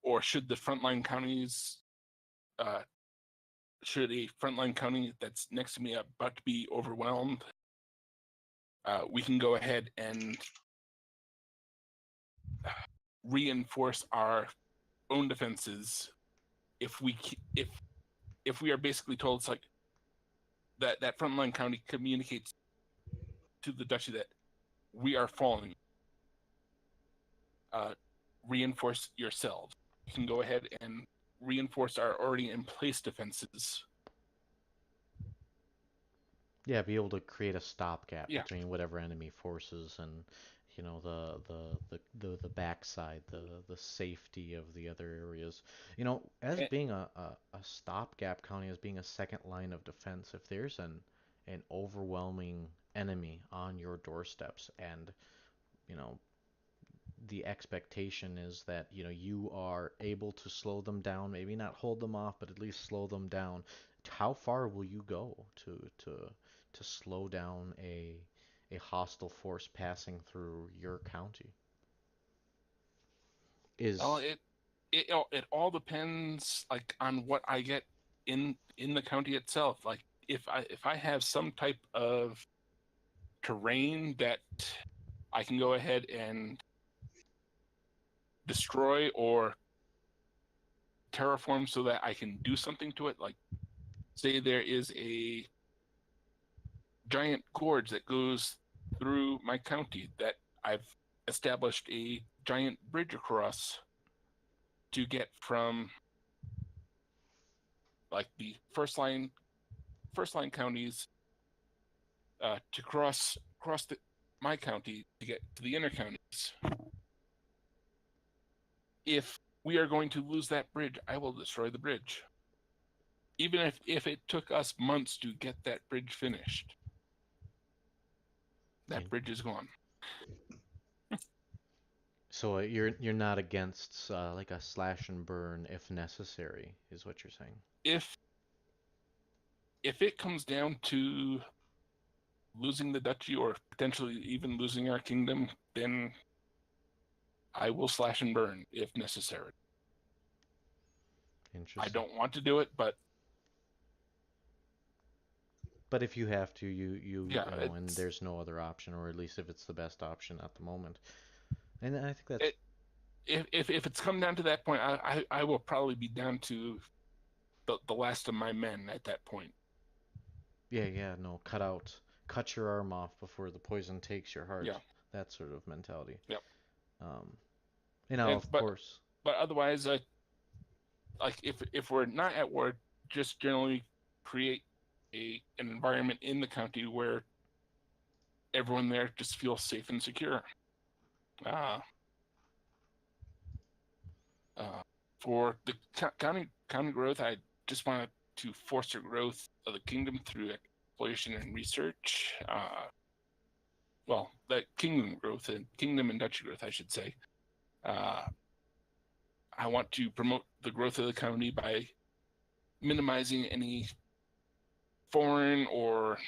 or should the frontline counties, should a frontline county that's next to me about to be overwhelmed, we can go ahead and reinforce our own defenses. If we are basically told, it's like that frontline county communicates to the duchy that we are falling, reinforce yourselves. You can go ahead and reinforce our already in place defenses. Yeah, be able to create a stopgap Yeah. between whatever enemy forces and the backside, the safety of the other areas. As And, being a stopgap county, as being a second line of defense, if there's an overwhelming enemy on your doorsteps and you know the expectation is that you are able to slow them down, maybe not hold them off, but at least slow them down. How far will you go to slow down a hostile force passing through your county? well, Is it all depends, like, on what I get in the county itself. Like, if I have some type of terrain that I can go ahead and destroy or terraform so that I can do something to it, like, say there is a giant gorge that goes through my county that I've established a giant bridge across to get from, like, the first line counties to cross my county to get to the inner counties. If we are going to lose that bridge, I will destroy the bridge, even if it took us months to get that bridge finished. That bridge is gone. so you're not against like a slash and burn if necessary, is what you're saying? If it comes down to losing the duchy or potentially even losing our kingdom, then I will slash and burn if necessary. Interesting. I don't want to do it, but if you have to, you yeah, and there's no other option, or at least if it's the best option at the moment. And I think that's if it's come down to that point, I will probably be down to the last of my men at that point. yeah, no, cut your arm off before the poison takes your heart. Yeah. That sort of mentality. Yep. Of course. But otherwise, like, if we're not at war, just generally create an environment in the county where everyone there just feels safe and secure. For the county growth, I just wanted to foster growth of the kingdom through exploration and research. Well, the kingdom growth and kingdom and duchy growth, I should say. I want to promote the growth of the county by minimizing any foreign or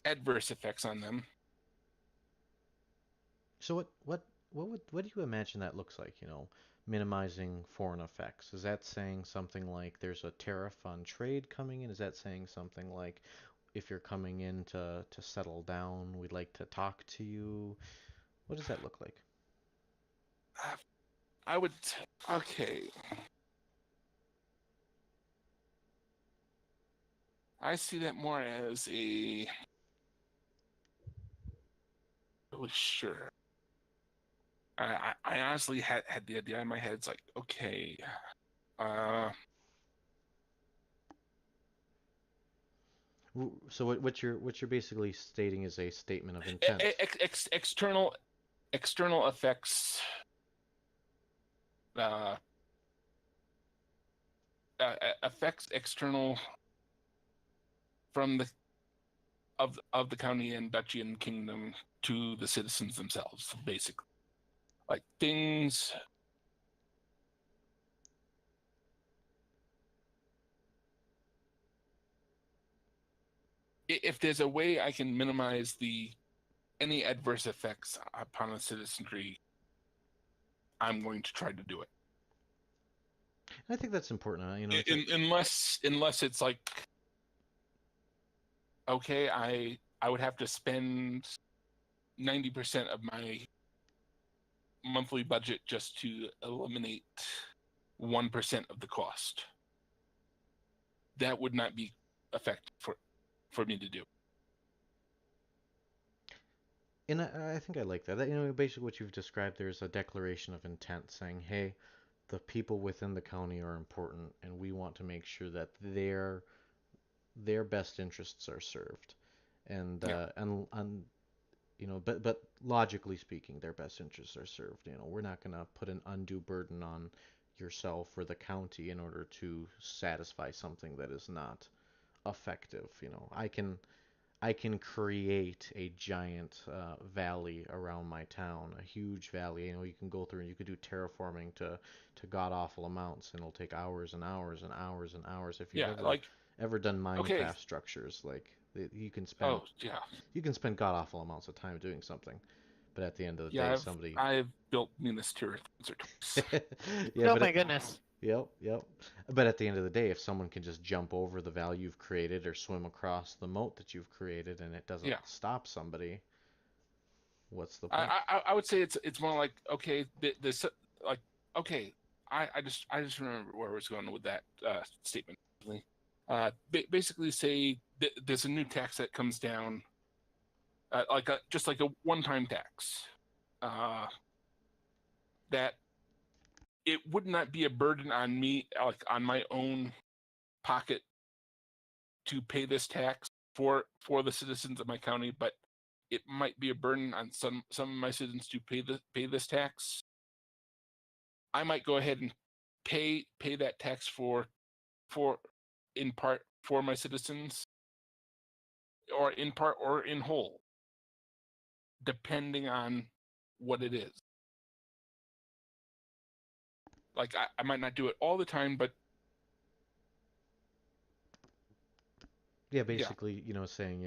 adverse effects on them. So what do you imagine that looks like, minimizing foreign effects? Is that saying something like there's a tariff on trade coming in? Is that saying something like if you're coming in to settle down, we'd like to talk to you? What does that look like? I would, okay. I see that more as a, really sure. I honestly had the idea in my head. It's like, okay, So what you're basically stating is a statement of intent. external effects, effects external from the county and duchy and kingdom to the citizens themselves, basically, like things. If there's a way I can minimize any adverse effects upon the citizenry, I'm going to try to do it. I think that's important. Unless it's like, okay, I would have to spend 90% of my monthly budget just to eliminate 1% of the cost. That would not be effective for me to do. And I think I like that. Basically what you've described there is a declaration of intent saying, hey, the people within the county are important, and we want to make sure that their best interests are served, and but logically speaking, their best interests are served. We're not going to put an undue burden on yourself or the county in order to satisfy something that is not effective. I can create a giant valley around my town, a huge valley. You can go through and you could do terraforming to god awful amounts, and it'll take hours and hours and hours and hours. If you've ever done Minecraft structures, you can spend god awful amounts of time doing something, but at the end of the day, I've built Minas Tirith twice. Yeah, oh my goodness. Yep. But at the end of the day, if someone can just jump over the value you've created or swim across the moat that you've created and it doesn't stop somebody, what's the point? I would say it's more like, okay, this like, okay, I just remember where I was going with that statement. Basically say there's a new tax that comes down, just like a one-time tax, that it would not be a burden on me, like on my own pocket, to pay this tax for the citizens of my county, but it might be a burden on some of my citizens to pay this tax. I might go ahead and pay that tax for in part for my citizens, or in part or in whole, depending on what it is. Like I might not do it all the time, but basically, saying,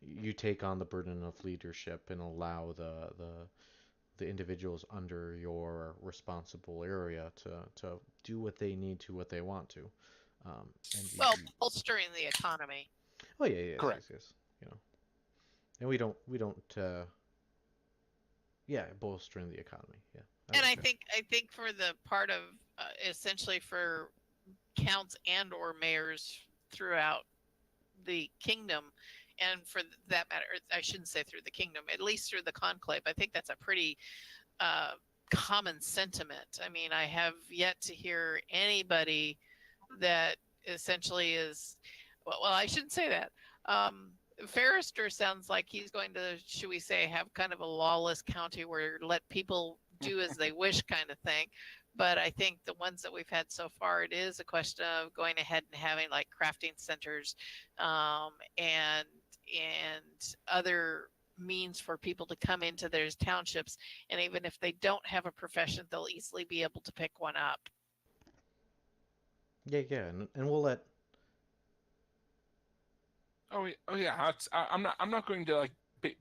you take on the burden of leadership and allow the individuals under your responsible area to do what they need to, what they want to. Bolstering the economy. Oh yeah, correct. Yes. And we don't bolstering the economy. Yeah. And I think for the part of essentially for counts and or mayors throughout the kingdom, and for that matter, I shouldn't say through the kingdom, at least through the conclave, I think that's a pretty common sentiment. I mean, I have yet to hear anybody that essentially is, well, I shouldn't say that. Ferrister sounds like he's going to, should we say, have kind of a lawless county where let people do as they wish kind of thing. But I think the ones that we've had so far, it is a question of going ahead and having like crafting centers, and other means for people to come into their townships, and even if they don't have a profession, they'll easily be able to pick one up. Yeah, and we'll let. Oh yeah. I'm not going to like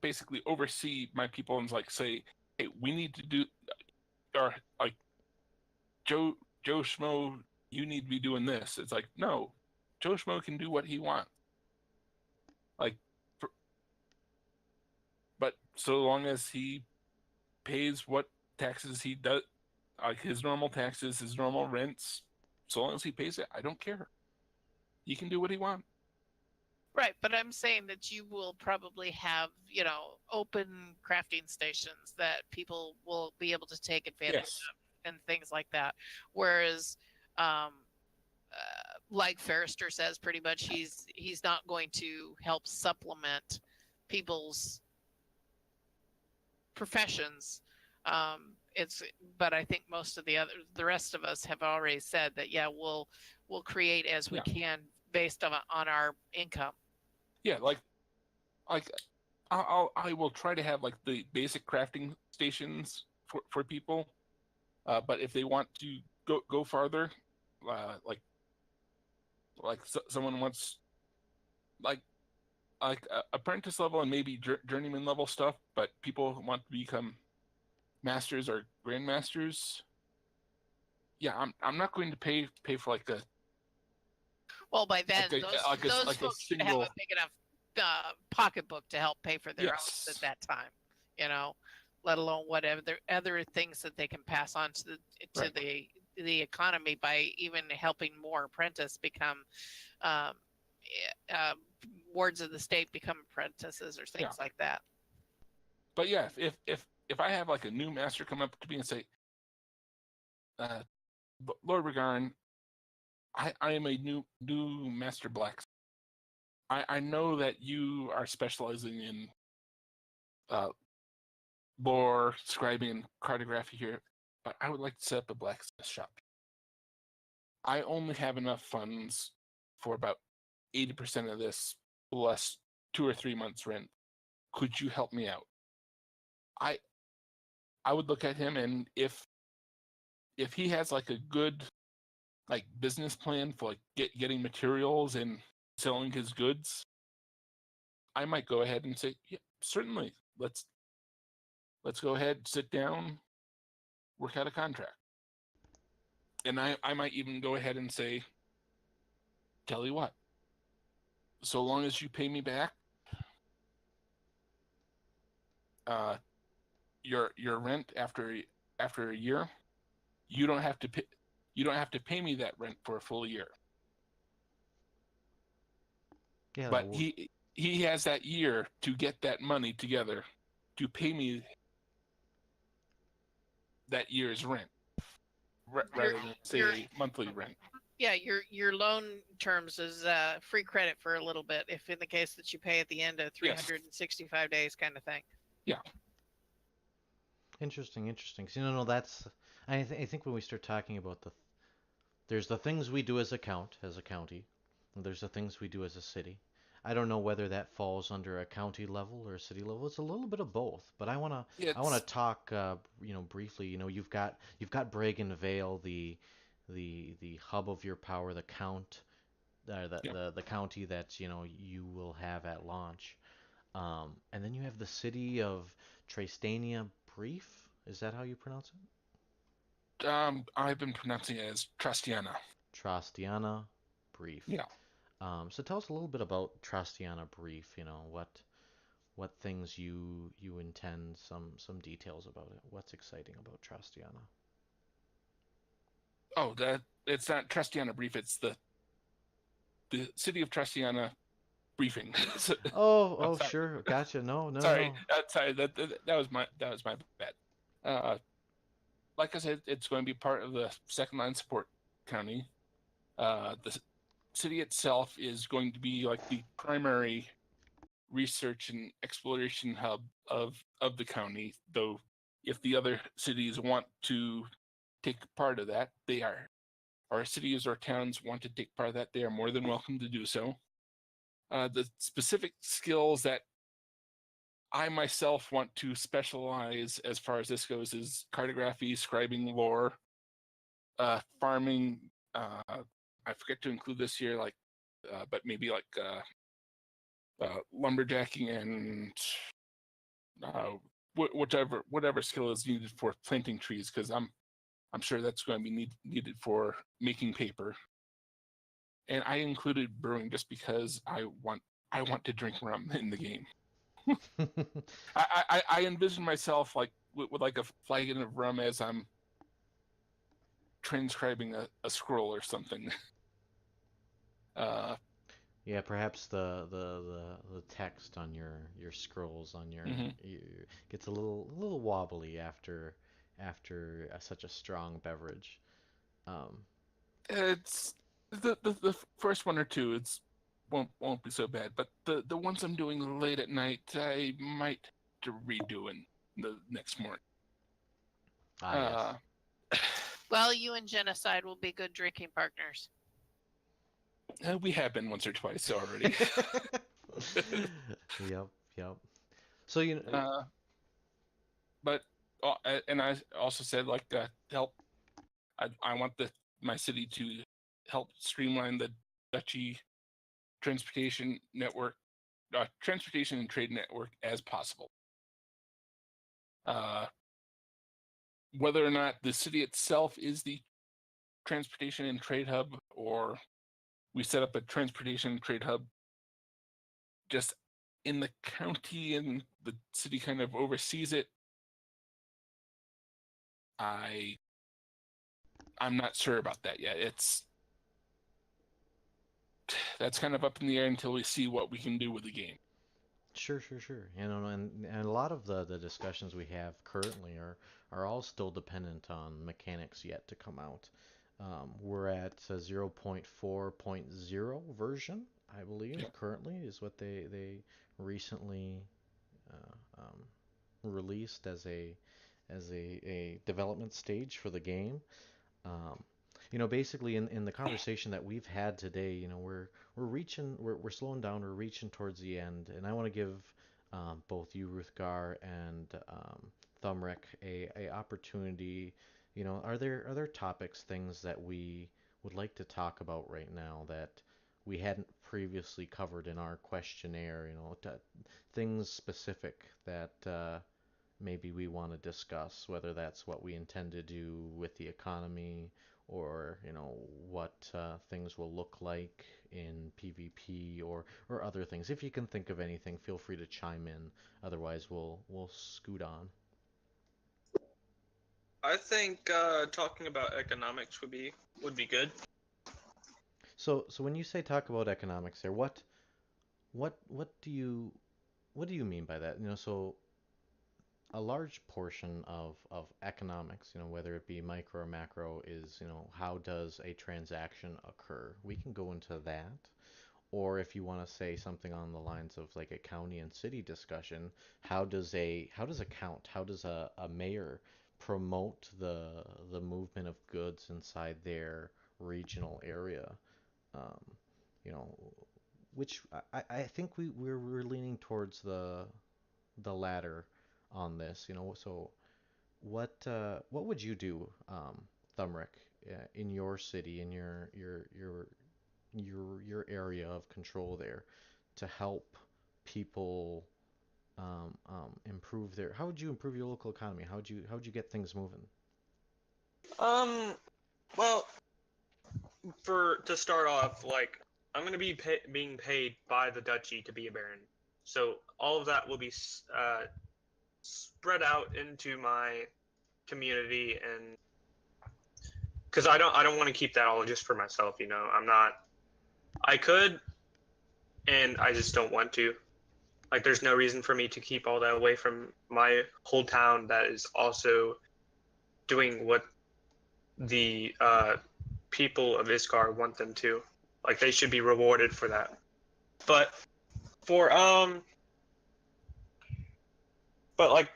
basically oversee my people and like say, hey, we need to do, or like Joe Schmo, you need to be doing this. It's like, no, Joe Schmo can do what he wants. Like, but so long as he pays what taxes he does, like his normal taxes, his normal rents, so long as he pays it, I don't care. He can do what he wants. Right, but I'm saying that you will probably have, open crafting stations that people will be able to take advantage of and things like that. Whereas, like Ferrister says, pretty much he's not going to help supplement people's professions. But I think most of the rest of us have already said that, yeah, we'll create as we can based on our income. Yeah, like I will try to have like the basic crafting stations for people, but if they want to go farther, someone wants like apprentice level and maybe journeyman level stuff, but people want to become masters or grandmasters. Yeah, I'm not going to pay for like a. Well, by then, those folks should have a big enough pocketbook to help pay for their own at that time, let alone whatever other things that they can pass on to the economy by even helping more apprentices become wards of the state, become apprentices or things like that. But yeah, if I have like a new master come up to me and say, Lord Rugharin, I am a new master blacksmith. I know that you are specializing in lore, scribing, and cartography here, but I would like to set up a blacksmith shop. I only have enough funds for about 80% of this, plus 2 or 3 months rent. Could you help me out? I would look at him, and if he has like a good like business plan for like getting materials and selling his goods, I might go ahead and say, yeah, certainly. Let's go ahead, sit down, work out a contract. And I might even go ahead and say, tell you what, so long as you pay me back your rent after a year, you don't have to pay me that rent for a full year. Yeah, but he has that year to get that money together to pay me that year's rent, rather than say monthly rent. Yeah, your loan terms is free credit for a little bit, if in the case that you pay at the end of 365 days kind of thing. Yeah. Interesting. So, that's I think when we start talking about there's the things we do as a county, and there's the things we do as a city. I don't know whether that falls under a county level or a city level. It's a little bit of both, but I wanna talk briefly. You've got Bragen Vale, the hub of your power, the county that you will have at launch, and then you have the city of Trastania Brief. Is that how you pronounce it? I've been pronouncing it as Trastiana. Trastiana Brief. Yeah. So tell us a little bit about Trastiana Brief. What things you intend, some details about it. What's exciting about Trastiana? Oh, it's not Trastiana Brief. It's the city of Trastiana Briefing. Oh, sure, gotcha. No. Sorry, sorry. That was my bad. Like I said, it's going to be part of the second line support county. The city itself is going to be like the primary research and exploration hub of the county, though if the other cities want to take part of that, they are. Our cities or towns want to take part of that, they are more than welcome to do so. The specific skills that I myself want to specialize as far as this goes is cartography, scribing, lore, farming. I forget to include this here, but maybe lumberjacking and whatever skill is needed for planting trees, because I'm sure that's going to be needed for making paper. And I included brewing just because I want to drink rum in the game. I envision myself with like a flagon of rum as I'm transcribing a scroll or something. Yeah, perhaps the text on your scrolls on your gets a little wobbly after such a strong beverage. Um, It's the first one or two. It's won't be so bad, but the ones I'm doing late at night, I might to redo in the next morning. yes. Well, you and Genocide will be good drinking partners. We have been once or twice already. Yep. So But and I also said help. I want my city to help streamline the duchy transportation network, transportation and trade network as possible. Whether or not the city itself is the transportation and trade hub, or we set up a transportation and trade hub just in the county and the city kind of oversees it, I'm not sure about that yet. That's kind of up in the air until we see what we can do with the game. Sure. And a lot of the discussions we have currently are all still dependent on mechanics yet to come out. We're at a 0.4.0 version, I believe, currently is what they recently released as a development stage for the game. Um, basically in the conversation that we've had today, we're slowing down, we're reaching towards the end, and I want to give both you, Ruthgar, and Thumrack a opportunity. Are there topics, things that we would like to talk about right now that we hadn't previously covered in our questionnaire? Things specific that maybe we want to discuss, whether that's what we intend to do with the economy, or what things will look like in PvP, or other things. If you can think of anything, feel free to chime in. Otherwise, we'll scoot on. I think talking about economics would be good. So when you say talk about economics there, what do you mean by that? So a large portion of economics, whether it be micro or macro, is, how does a transaction occur? We can go into that. Or if you want to say something on the lines of like a county and city discussion, how does a mayor promote the movement of goods inside their regional area? Um, you know, which I think we're leaning towards the latter on this. So what would you do, Thumrick, in your city, in your area of control there, to help people improve their? How would you improve your local economy? How would you get things moving? Well, to start off, I'm gonna be being paid by the duchy to be a baron, so all of that will be spread out into my community, and because I don't want to keep that all just for myself. I'm not. I could, and I just don't want to. There's no reason for me to keep all that away from my whole town that is also doing what the people of Iskar want them to. They should be rewarded for that. But for But like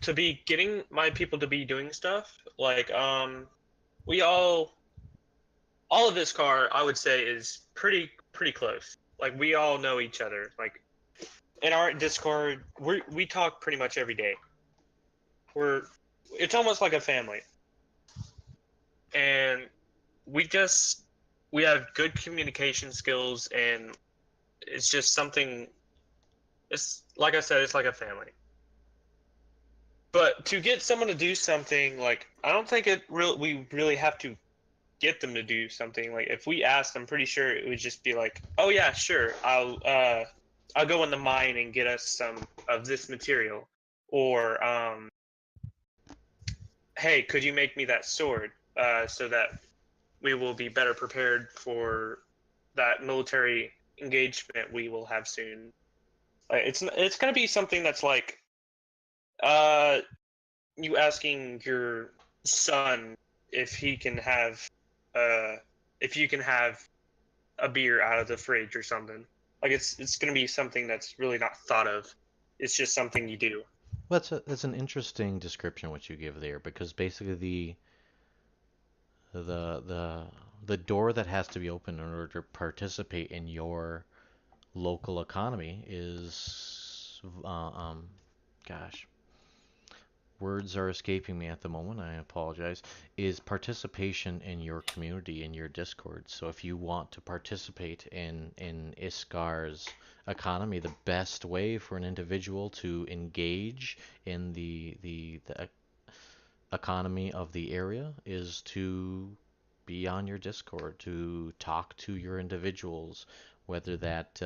to be getting my people to be doing stuff, like we all of this car I would say is pretty close. Like we all know each other. Like in our Discord, we talk pretty much every day. It's almost like a family. And we have good communication skills, and it's just something. It's like I said, it's like a family. But to get someone to do something, like I don't think we really have to get them to do something. Like if we asked, I'm pretty sure it would just be like, oh yeah, sure, I'll go in the mine and get us some of this material, or hey, could you make me that sword, so that we will be better prepared for that military engagement we will have soon. Like, it's gonna be something that's like uh, you asking your son if he can have if you can have a beer out of the fridge or something. Like it's gonna be something that's really not thought of. It's just something you do. Well, that's an interesting description what you give there, because basically the the the door that has to be open in order to participate in your local economy is gosh, words are escaping me at the moment. I apologize. Is participation in your community, in your Discord. So if you want to participate in Iskar's economy, the best way for an individual to engage in the economy of the area is to be on your Discord, to talk to your individuals. Whether that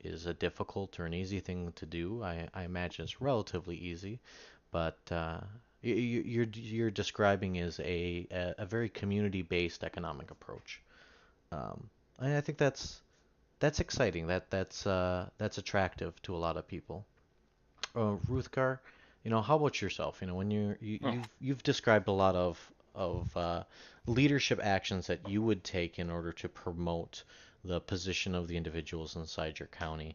is a difficult or an easy thing to do, I imagine it's relatively easy, but you're describing is a very community-based economic approach. And I think that's exciting. That's attractive to a lot of people. Ruthgar, how about yourself? When Oh, you've described a lot of leadership actions that you would take in order to promote the position of the individuals inside your county.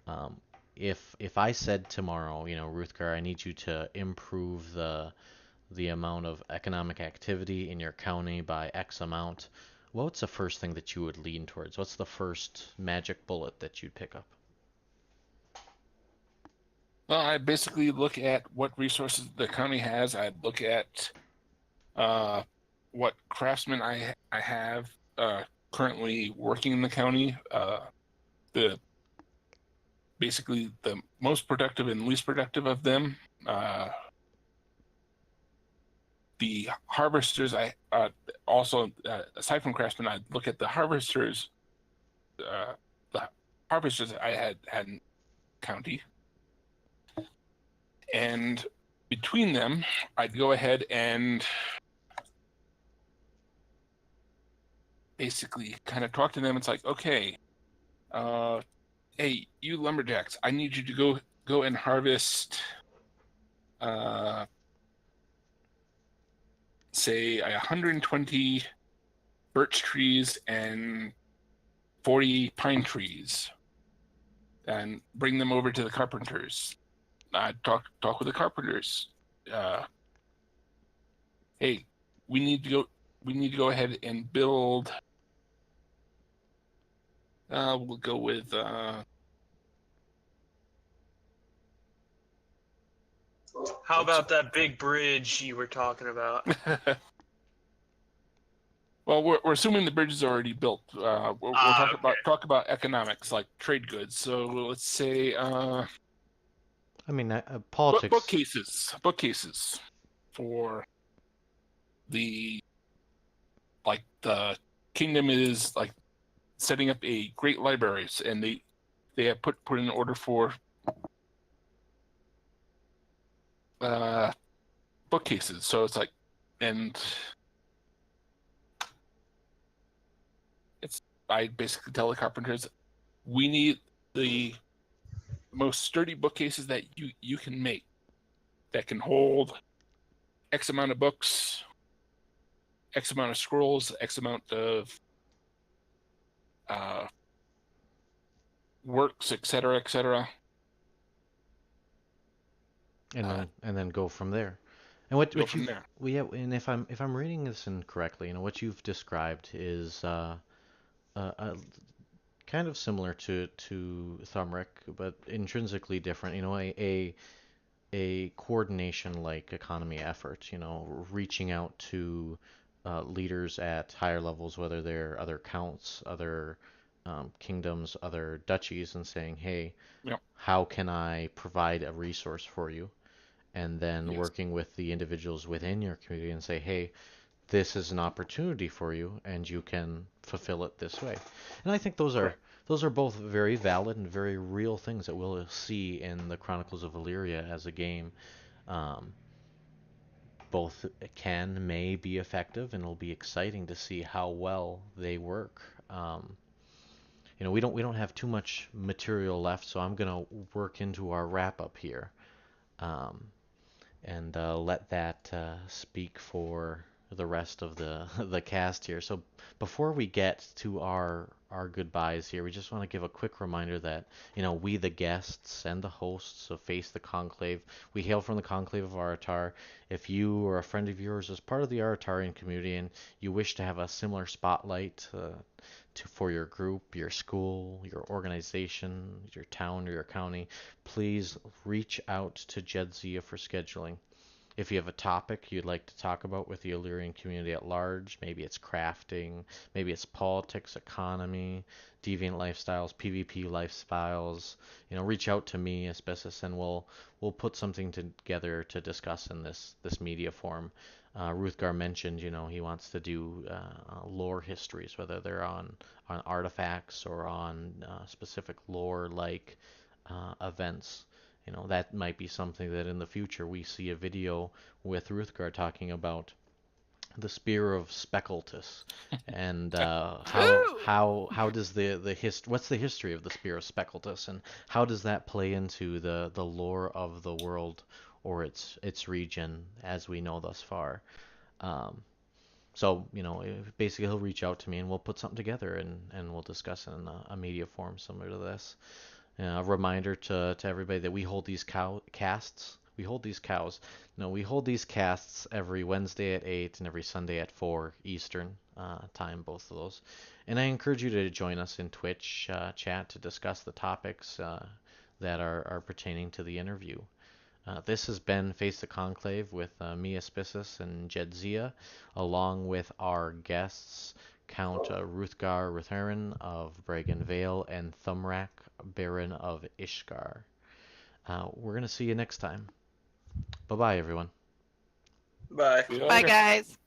Um, if I said tomorrow, Ruthgar, I need you to improve the amount of economic activity in your county by X amount, what's the first thing that you would lean towards? What's the first magic bullet that you'd pick up? well, I basically look at what resources the county has. I look at uh, what craftsmen I have currently working in the county. The basically the most productive and least productive of them. The harvesters, I also aside from craftsmen, I look at the harvesters. The harvesters I had in county, and between them, I'd go ahead and basically kind of talk to them. It's like, okay, hey, you lumberjacks, I need you to go and harvest, say 120 birch trees and 40 pine trees, and bring them over to the carpenters. I talk with the carpenters. Hey, we need to go ahead and build. We'll go with How about that big bridge you were talking about? well, we're assuming the bridge is already built. We'll Okay. talk about economics, like trade goods. So let's say I mean, politics. bookcases for the the kingdom is like setting up a great libraries, and they have put in order for bookcases. So it's like, and I basically tell the carpenters, we need the most sturdy bookcases that you can make, that can hold X amount of books, X amount of scrolls, X amount of uh, works, etc., etc. and then go from there. And what go what from you've there. we have, and if I'm reading this incorrectly, what you've described is kind of similar to Thumrack, but intrinsically different. A coordination like economy effort. Reaching out to leaders at higher levels, whether they're other counts, other kingdoms, other duchies, and saying, "Hey, Yep. how can I provide a resource for you?" And then Yes. working with the individuals within your community and say, "Hey, this is an opportunity for you, and you can fulfill it this way." And I think Correct. those are both very valid and very real things that we'll see in the Chronicles of Elyria as a game. Um, Both may be effective, and it'll be exciting to see how well they work. We don't have too much material left, so I'm gonna work into our wrap up here. Um, and let that speak for the rest of the the cast here. So before we get to our goodbyes here, we just want to give a quick reminder that we the guests and the hosts of Face the Conclave, we hail from the Conclave of Aratar. If you or a friend of yours is part of the Aratarian community and you wish to have a similar spotlight for your group, your school, your organization, your town, or your county, please reach out to Jedzia for scheduling. If you have a topic you'd like to talk about with the Illyrian community at large, maybe it's crafting, maybe it's politics, economy, deviant lifestyles, PvP lifestyles, reach out to me, Asbestos, and we'll put something together to discuss in this media forum. Ruthgar mentioned, he wants to do lore histories, whether they're on artifacts or on specific lore like events. That might be something that in the future we see a video with Ruthgar talking about the spear of Speckletus and how does what's the history of the spear of Speckletus, and how does that play into the lore of the world or its region as we know thus far. Um, so, basically he'll reach out to me and we'll put something together and we'll discuss in a media forum similar to this. A reminder to everybody that we hold these casts. We hold these cows. No, we hold these casts every Wednesday at 8 and every Sunday at 4 Eastern time, both of those. And I encourage you to join us in Twitch chat to discuss the topics that are pertaining to the interview. This has been Face the Conclave with me, Aspicis, and Jedzia, along with our guests, Count Ruthgar Rugharin of Bragen Vale and Thumrack, Baron of Iskar. We're going to see you next time. Bye-bye, everyone. Bye. See you Bye, later. guys.